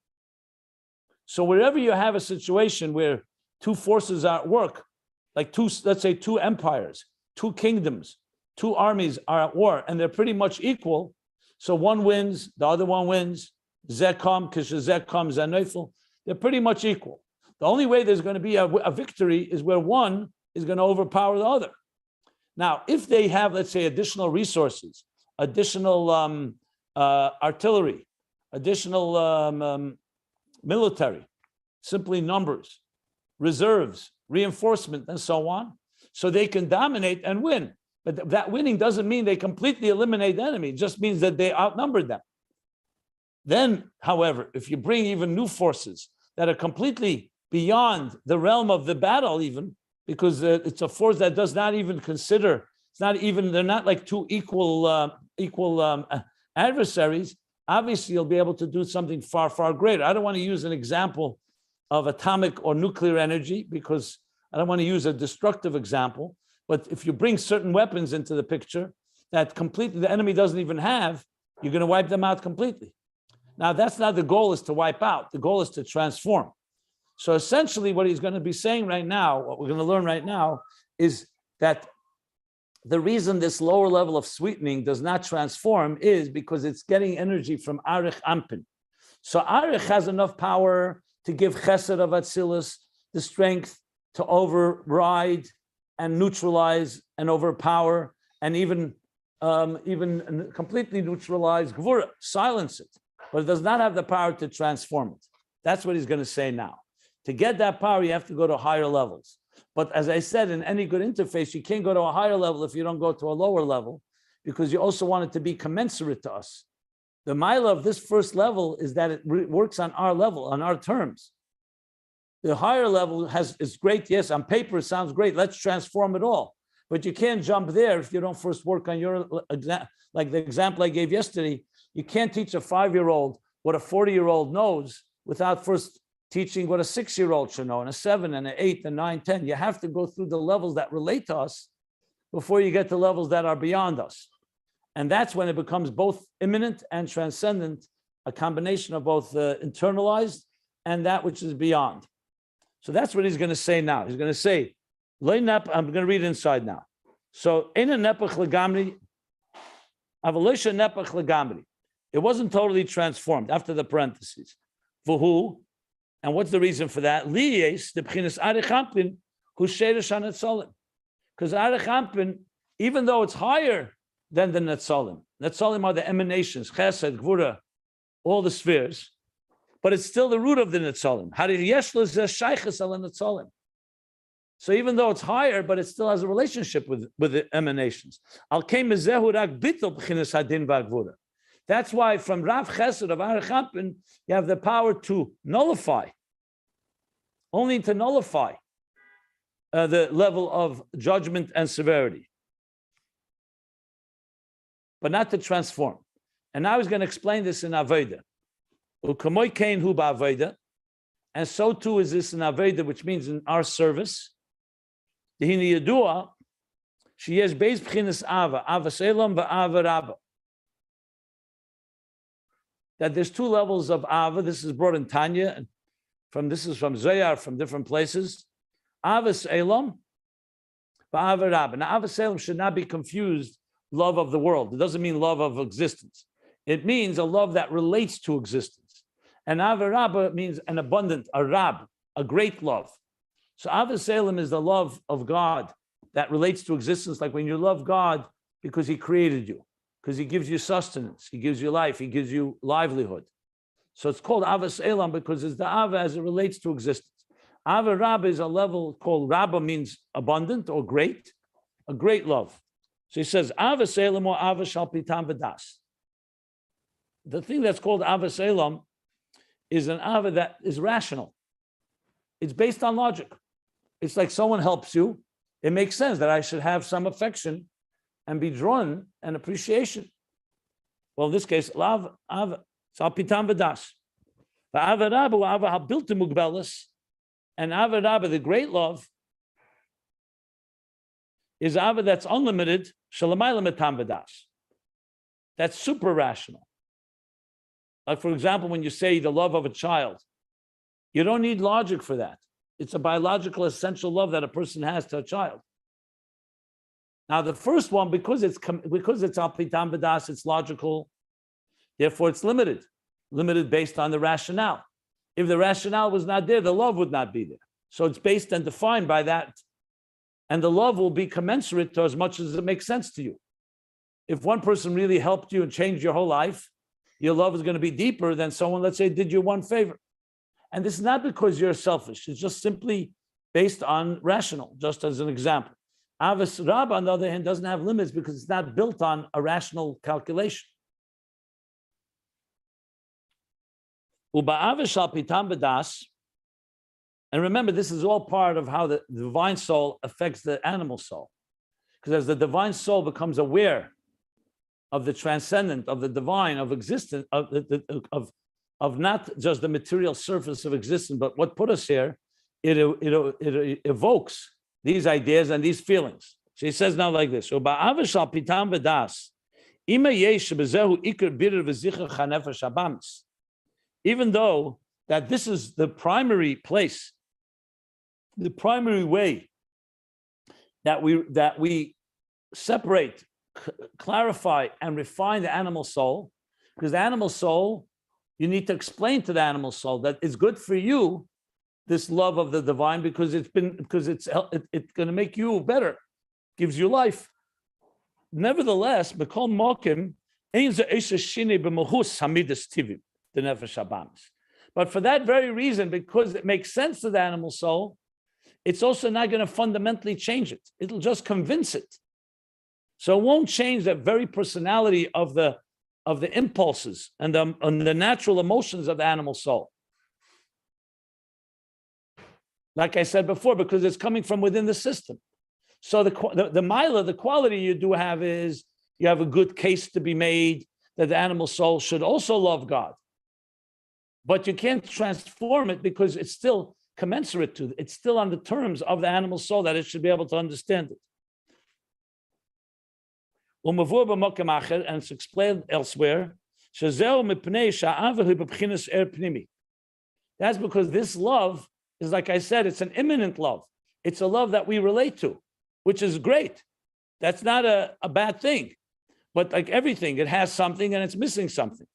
So wherever you have a situation where two forces are at work, like let's say two empires, two kingdoms, two armies are at war, and they're pretty much equal. So one wins, the other one wins. Zekam, Kishazekam, Zanoifel. They're pretty much equal. The only way there's going to be a victory is where one is going to overpower the other. Now, if they have, let's say, additional resources, additional artillery, additional military, simply numbers, reserves, reinforcement, and so on, so they can dominate and win. But that winning doesn't mean they completely eliminate the enemy. It just means that they outnumbered them. Then, however, if you bring even new forces that are completely beyond the realm of the battle even, because it's a force that does not even consider, they're not like two equal adversaries, obviously you'll be able to do something far, far greater. I don't want to use an example of atomic or nuclear energy, because I don't want to use a destructive example, but if you bring certain weapons into the picture that completely the enemy doesn't even have, you're going to wipe them out completely. Now, that's not the goal, is to wipe out. The goal is to transform. So essentially what he's going to be saying right now, what we're going to learn right now, is that the reason this lower level of sweetening does not transform is because it's getting energy from Arich Ampin. So Arich has enough power to give Chesed of Atzilus the strength to override and neutralize and overpower and even completely neutralize Gevurah, silence it. But it does not have the power to transform it. That's what he's going to say now. To get that power, you have to go to higher levels. But as I said, in any good interface, you can't go to a higher level if you don't go to a lower level, because you also want it to be commensurate to us. The mila of this first level is that it works on our level, on our terms. The higher level is great. Yes, on paper, it sounds great. Let's transform it all. But you can't jump there if you don't first work on your, like the example I gave yesterday. You can't teach a 5-year-old what a 40-year-old knows without first teaching what a 6-year-old should know, and a 7, and an 8, and 9, 10. You have to go through the levels that relate to us before you get to levels that are beyond us. And that's when it becomes both immanent and transcendent, a combination of both internalized and that which is beyond. So that's what he's going to say now. He's going to say, I'm going to read inside now. So, it wasn't totally transformed after the parentheses. Vuhu, and what's the reason for that? Because Arich Ampin, even though it's higher than the Netzalim are the emanations, Chesed, Gevurah, all the spheres, but it's still the root of the Netzalim. So even though it's higher, but it still has a relationship with the emanations. That's why from Rav Chesed of Arich Ampin, you have the power to nullify, only to nullify the level of judgment and severity, but not to transform. And now he's going to explain this in Avodah. And so too is this in Avodah, which means in our service. That there's two levels of Ahava. This is brought in Tanya, and this is from Zohar, from different places. Ahavas Olam, Ahava Rabba. Now, Ahavas Olam should not be confused love of the world. It doesn't mean love of existence. It means a love that relates to existence. And Ahava Rabba means an abundant, a Rab, a great love. So Ahavas Olam is the love of God that relates to existence, like when you love God because He created you, because He gives you sustenance, He gives you life, He gives you livelihood. So it's called Ahavas Olam because it's the Ahava as it relates to existence. Ahava Rabba is a level called Rabba, means abundant or great, a great love. So he says, Ahavas Olam or Ahava shal pitam v'das. The thing that's called Ahavas Olam is an Ahava that is rational. It's based on logic. It's like someone helps you. It makes sense that I should have some affection and be drawn and appreciation. Well, in this case, love, sal pitam v'das. Ahava Rabba, Ahava ha-bilti mugbelis, and Ahava Rabba, the great love, is Ahava that's unlimited, shalamayla mitam v'das. That's supra-rational. Like, for example, when you say the love of a child, you don't need logic for that. It's a biological essential love that a person has to a child. Now, the first one, because it's al pitam v'das, it's logical, therefore it's limited based on the rationale. If the rationale was not there, the love would not be there. So it's based and defined by that. And the love will be commensurate to as much as it makes sense to you. If one person really helped you and changed your whole life, your love is going to be deeper than someone, let's say, did you one favor. And this is not because you're selfish. It's just simply based on rational, just as an example. Ahavas Rabba, on the other hand, doesn't have limits because it's not built on a rational calculation. Uba'ava shal pitam v'das. And remember, this is all part of how the divine soul affects the animal soul. Because as the divine soul becomes aware of the transcendent, of the divine, of existence, of of not just the material surface of existence, but what put us here, it evokes these ideas and these feelings. So he says now like this. Even though that this is the primary place, the primary way that we separate, clarify, and refine the animal soul, because the animal soul, you need to explain to the animal soul that it's good for you, this love of the divine, because it's going to make you better, gives you life. Nevertheless, but for that very reason, because it makes sense to the animal soul, it's also not going to fundamentally change it. It'll just convince it. So it won't change that very personality of the impulses and the natural emotions of the animal soul. Like I said before, because it's coming from within the system. So the mila, the quality you do have is you have a good case to be made that the animal soul should also love God. But you can't transform it because it's still commensurate to it. It's still on the terms of the animal soul that it should be able to understand it. And it's explained elsewhere. That's because this love is, like I said, it's an immanent love. It's a love that we relate to, which is great. That's not a bad thing. But like everything, it has something and it's missing something.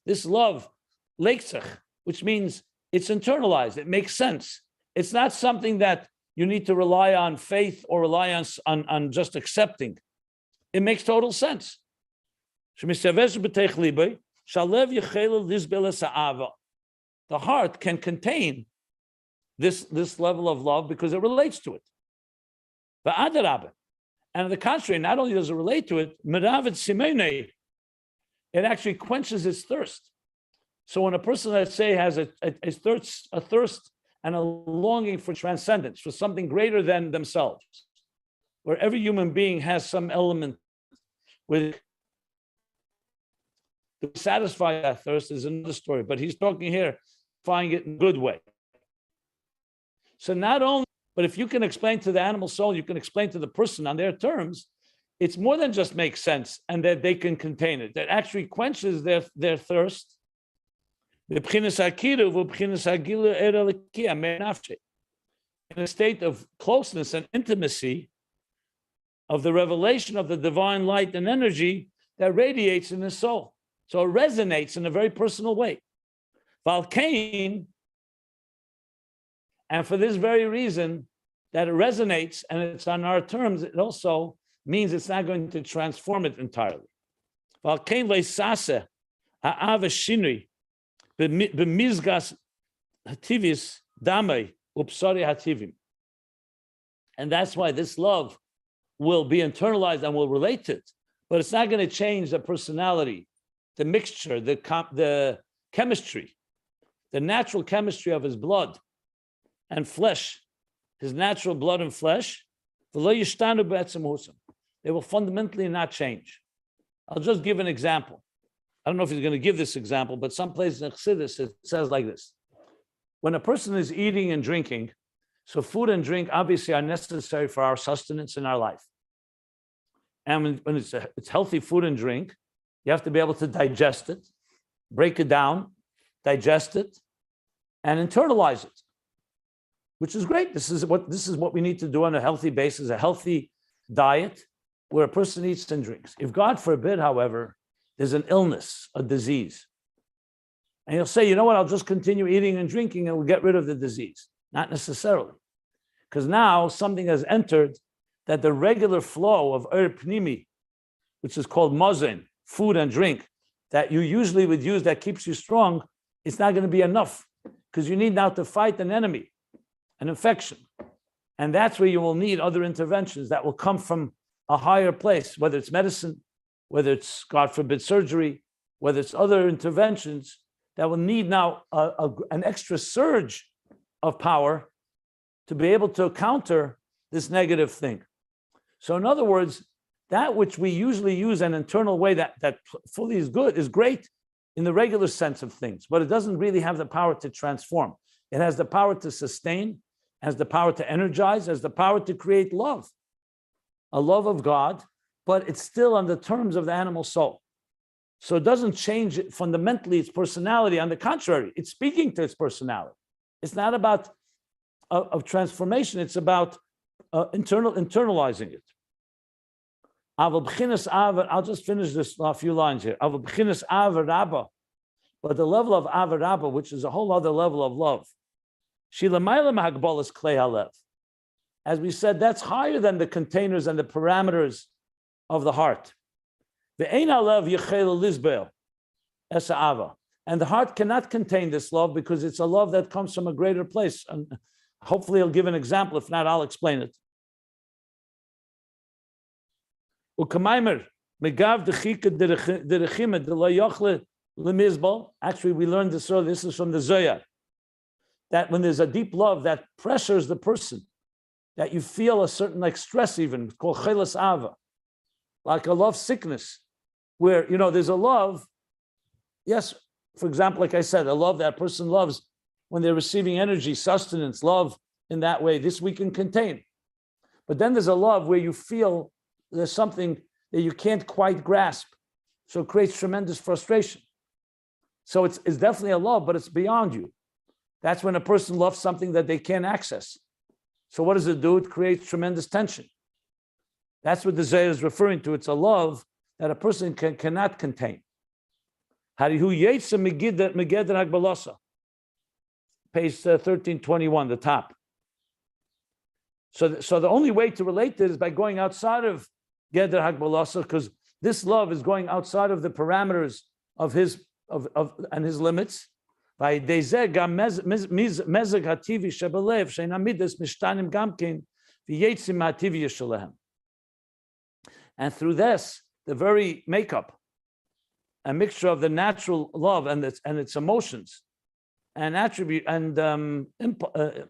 This love, leitzach, which means it's internalized. It makes sense. It's not something that you need to rely on faith or rely on just accepting. It makes total sense. The heart can contain this level of love because it relates to it. And on the contrary, not only does it relate to it, it actually quenches its thirst. So when a person, let's say, has a thirst and a longing for transcendence, for something greater than themselves, where every human being has some element with to satisfy that thirst is another story, but he's talking here, finding it in a good way. So not only, but if you can explain to the animal soul, you can explain to the person on their terms, it's more than just makes sense and that they can contain it. That actually quenches their thirst. In a state of closeness and intimacy of the revelation of the divine light and energy that radiates in the soul. So it resonates in a very personal way. And for this very reason, that it resonates and it's on our terms, it also means it's not going to transform it entirely. And that's why this love will be internalized and will relate to it, but it's not going to change the personality, the mixture, the chemistry, the natural chemistry of his blood and flesh, his natural blood and flesh. They will fundamentally not change. I'll just give an example. I don't know if he's going to give this example, but some places in Chassidus it says like this. When a person is eating and drinking, so food and drink obviously are necessary for our sustenance in our life. And when it's healthy food and drink, you have to be able to digest it, break it down, digest it, and internalize it, which is great. This is what we need to do on a healthy basis, a healthy diet where a person eats and drinks. If God forbid, however, there's an illness, a disease, and you'll say, you know what, I'll just continue eating and drinking and we'll get rid of the disease. Not necessarily, because now something has entered that the regular flow of pnimi, which is called mazen, food and drink, that you usually would use that keeps you strong, it's not going to be enough because you need now to fight an enemy, an infection. And that's where you will need other interventions that will come from a higher place, whether it's medicine, whether it's, God forbid, surgery, whether it's other interventions that will need now an extra surge of power to be able to counter this negative thing. So in other words, that which we usually use an internal way that fully is good, is great in the regular sense of things, but it doesn't really have the power to transform. It has the power to sustain, has the power to energize, has the power to create love, a love of God, but it's still on the terms of the animal soul. So it doesn't change it fundamentally its personality. On the contrary, it's speaking to its personality. It's not about of transformation. It's about internalizing it. I'll just finish this a few lines here. But the level of Rabba, which is a whole other level of love, as we said, that's higher than the containers and the parameters of the heart. And the heart cannot contain this love because it's a love that comes from a greater place. And hopefully I'll give an example. If not, I'll explain it. Actually, we learned this earlier. This is from the Zohar. That when there's a deep love that pressures the person, that you feel a certain like stress even, called chelas ava, like a love sickness, where, there's a love, yes, for example, like I said, a love that person loves when they're receiving energy, sustenance, love in that way, this we can contain. But then there's a love where you feel there's something that you can't quite grasp. So it creates tremendous frustration. So it's definitely a love, but it's beyond you. That's when a person loves something that they can't access. So what does it do? It creates tremendous tension. That's what the Zohar is referring to. It's a love that a person cannot contain. Page 1321, the top. So the only way to relate to it is by going outside of Geder Hagbalasa, because this love is going outside of the parameters of his and his limits. And through this, the very makeup, a mixture of the natural love and its emotions and attribute and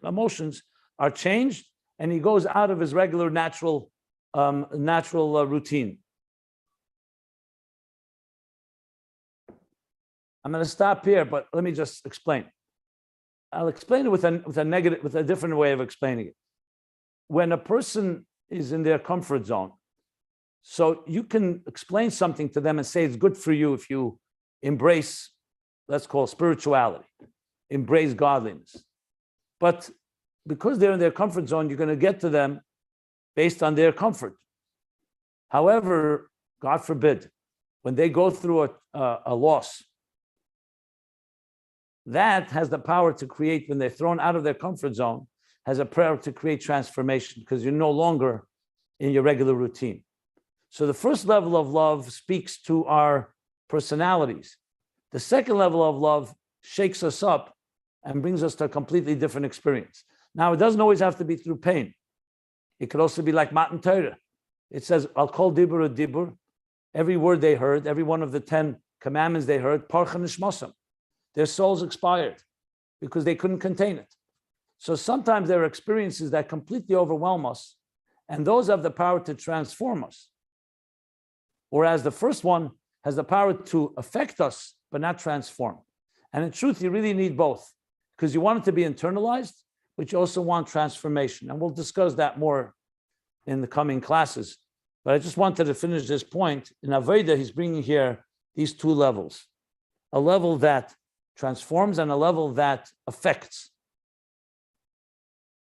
emotions are changed, and he goes out of his regular natural routine. I'm going to stop here, but let me just explain. I'll explain it with a different way of explaining it. When a person is in their comfort zone, so you can explain something to them and say it's good for you if you embrace, let's call spirituality, embrace godliness. But because they're in their comfort zone, you're going to get to them based on their comfort. However, God forbid, when they go through a loss, that has the power to create, when they're thrown out of their comfort zone, has a power to create transformation because you're no longer in your regular routine. So the first level of love speaks to our personalities. The second level of love shakes us up and brings us to a completely different experience. Now, it doesn't always have to be through pain. It could also be like Matan Torah. It says, I'll call dibur a dibur. Every word they heard, every one of the 10 commandments they heard, parcha nishmasam. Their souls expired because they couldn't contain it. So sometimes there are experiences that completely overwhelm us, and those have the power to transform us. Whereas the first one has the power to affect us, but not transform. And in truth, you really need both, because you want it to be internalized, but you also want transformation. And we'll discuss that more in the coming classes. But I just wanted to finish this point. In Avodah, he's bringing here these two levels, a level that transforms and a level that affects,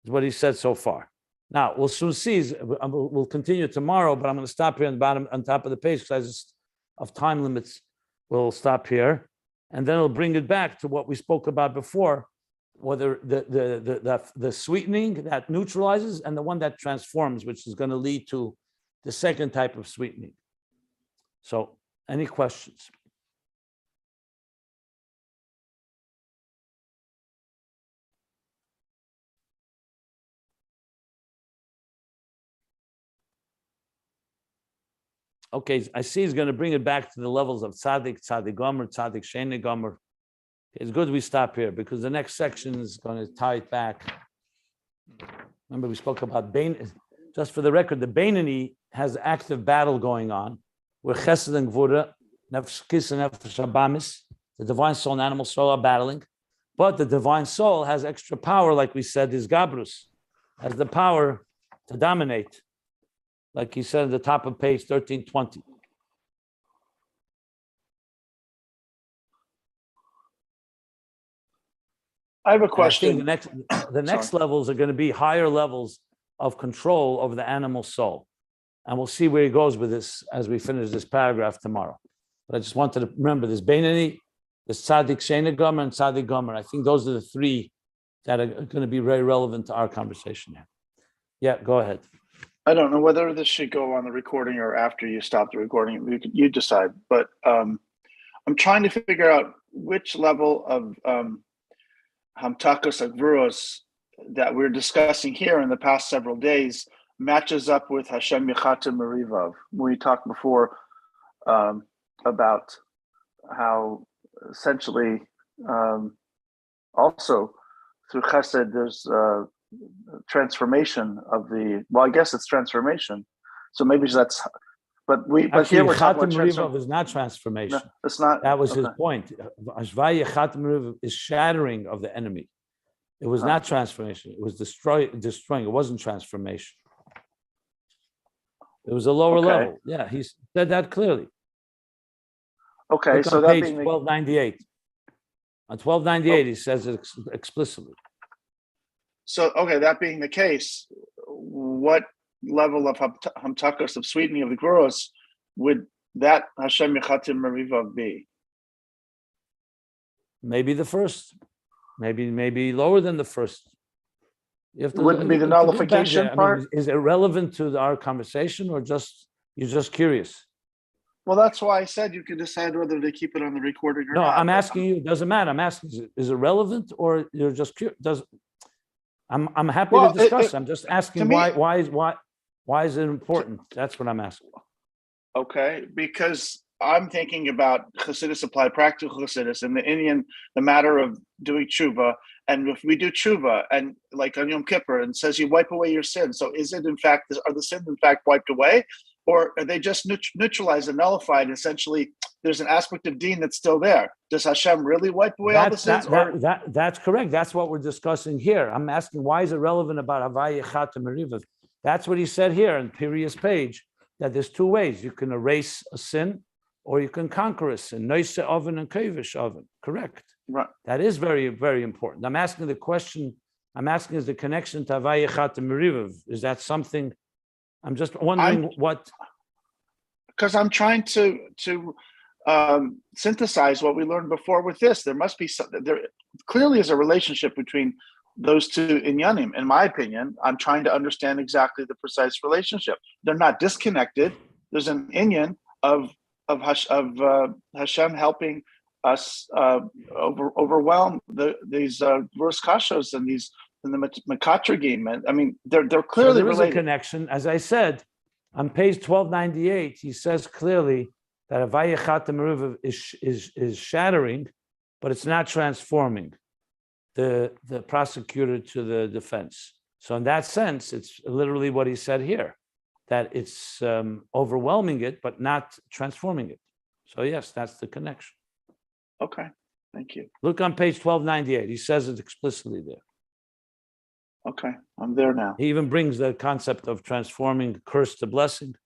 is what he said so far. Now, we'll soon see, we'll continue tomorrow, but I'm going to stop here on the bottom, on top of the page, because of time limits, we'll stop here. And then it'll bring it back to what we spoke about before, whether the sweetening that neutralizes and the one that transforms, which is going to lead to the second type of sweetening. So, any questions? Okay, I see he's going to bring it back to the levels of tzaddik, tzaddik gomer, tzaddik sheni gomer. It's good we stop here because the next section is going to tie it back. Remember, we spoke about just for the record, the Beinani has active battle going on, where Chesed and Gevurah, Nefesh Kis and Nefesh Abamis, the divine soul and animal soul are battling, but the divine soul has extra power, like we said, is Gabrus, has the power to dominate, like he said at the top of page 1320. I have a And I question. think the next levels are going to be higher levels of control over the animal soul. And we'll see where he goes with this as we finish this paragraph tomorrow. But I just wanted to remember this Beinani, the Tzaddik Sheina Gomer, and Tzaddik Gomer. I think those are the three that are going to be very relevant to our conversation here. Yeah, go ahead. I don't know whether this should go on the recording or after you stop the recording. You decide. But I'm trying to figure out which level of Hamtakos Gevurahs that we're discussing here in the past several days matches up with Hashem Yechatim Merivav. We talked before about how essentially also through Chesed there's transformation of the, well, I guess it's transformation. So maybe that's, but Actually, here we're talking about Yechatim is not transformation. No, it's not. That was his Okay. point. Ashvai Yechatim Merivav is shattering of the enemy. It was not transformation. It was destroying. It wasn't transformation. It was a lower Okay. level. Yeah, he said that clearly. Okay, Look so on that page being 1298. On 1298, he says it explicitly. So, okay, that being the case, what level of hamtakos, of sweetening of the gevurahs, would that Hashem Yechatim Merivav be? Maybe the first. Maybe lower than the first. You have to, Wouldn't be the you have to go back nullification there. I mean, part? is it relevant to our conversation, or you're just curious? Well, that's why I said you could decide whether to keep it on the recording or No, not. I'm asking you. It doesn't matter. I'm asking, is it relevant, or you're just curious? I'm happy Well, to discuss. I'm just asking me- why is it important? That's what I'm asking. Okay, because I'm thinking about Chassidus apply practical Chassidus and the Indian, the matter of doing tshuva. And if we do tshuva and like on Yom Kippur and says you wipe away your sins, so is it in fact, are the sins in fact wiped away? Or are they just neutralized and nullified? Essentially, there's an aspect of Deen that's still there. Does Hashem really wipe away all the sins? That's correct. That's what we're discussing here. I'm asking, why is it relevant about Havai Yechatim Merivav? That's what he said here on the previous page, that there's two ways. You can erase a sin, or you can conquer a sin. Noise oven and kavish oven. Correct. Right. That is very, very important. I'm asking the question, is the connection to Havai Yechatim Merivav, is that something? I'm just wondering what. Because I'm trying to synthesize what we learned before with this. There must be there clearly is a relationship between those two inyanim. In my opinion, I'm trying to understand exactly the precise relationship. They're not disconnected. There's an inyan of Hashem helping us overwhelm these verse kashos and these in the Mekatragim. I mean, they're clearly so there is related. a connection. As I said, on page 1298, he says clearly that Havai Yechatim Merivav is shattering, but it's not transforming the prosecutor to the defense. So in that sense, it's literally what he said here, that it's overwhelming it, but not transforming it. So yes, that's the connection. Okay, thank you. Look on page 1298. He says it explicitly there. Okay, I'm there now. He even brings the concept of transforming curse to blessing.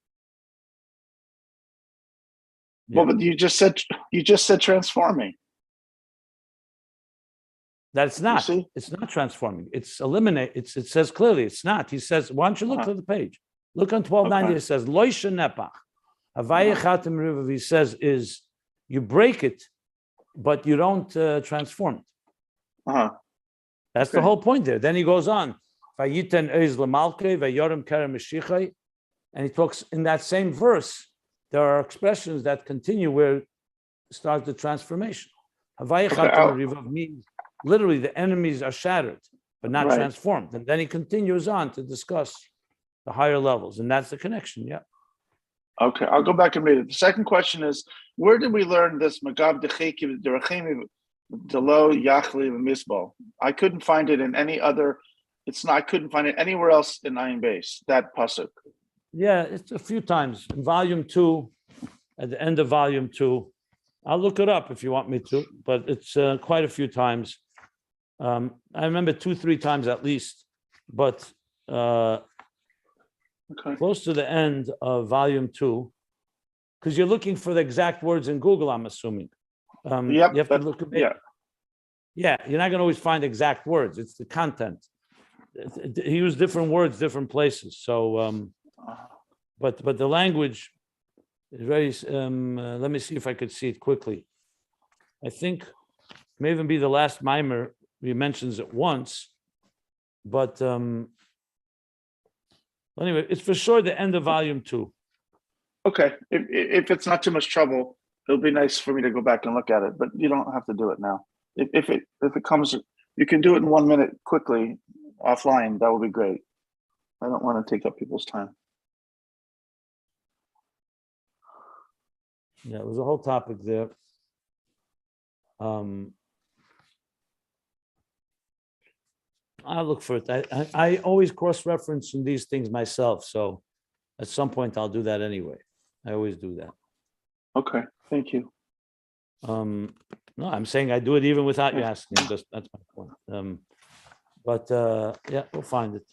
Well, but you just said transforming. That's not. It's not transforming. It's eliminate. It says clearly it's not. He says, why don't you look to the page? Look on 1290. It says loisha nepach. Havai Yechatim Merivav, he says, is you break it, but you don't transform it. That's the whole point there. Then he goes on. And he talks in that same verse. There are expressions that continue where start the transformation. Havai Yechatim Merivav means literally the enemies are shattered, but not transformed. And then he continues on to discuss the higher levels, and that's the connection. Yeah. Okay, I'll go back and read it. The second question is, where did we learn this Magav Decheki Derachim Delo Yachli Misbal? I couldn't find it in any other It's not. I couldn't find it anywhere else in Ayin Beis, that pasuk. Yeah, it's a few times. In volume 2, at the end of volume 2. I'll look it up if you want me to, but it's quite a few times. I remember 2-3 times at least, but close to the end of volume 2, because you're looking for the exact words in Google, I'm assuming. Yep, you have to look at it. yeah. Yeah, you're not going to always find exact words. It's the content. He used different words, different places. So, but the language is very. Let me see if I could see it quickly. I think it may even be the last mimer. He mentions it once, but anyway, it's for sure the end of volume 2. Okay, if it's not too much trouble, it'll be nice for me to go back and look at it. But you don't have to do it now. If it comes, you can do it in 1 minute quickly offline. That would be great. I don't want to take up people's time. Yeah, it was a whole topic there. I'll look for it. I always cross-reference in these things myself, so at some point I'll do that anyway. I always do that. Okay, thank you. No, I'm saying I do it even without you asking. That's my point. Yeah, we'll find it.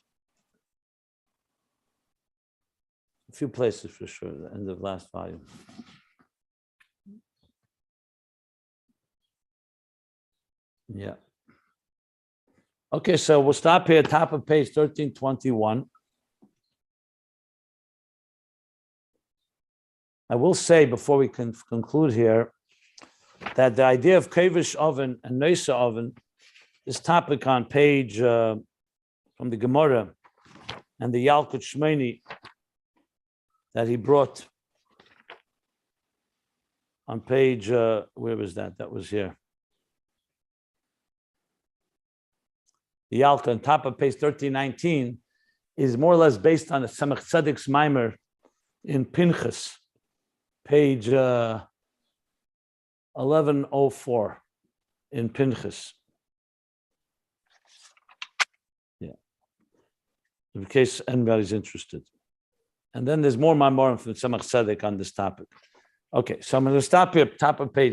A few places for sure. The end of last volume. Yeah. Okay, so we'll stop here, top of page 1321. I will say before we can conclude here that the idea of Kavish oven and Neisa oven, this topic on page from the Gemara and the Yalkut Shmeini that he brought on page, where was that? That was here. The Yalkut on top of page 1319 is more or less based on the Samach Tzedek's Maimer in Pinchas, page 1104 in Pinchas. Yeah, in case anybody's interested. And then there's more Maimorim from Samach Tzedek on this topic. Okay, so I'm going to stop here, top of page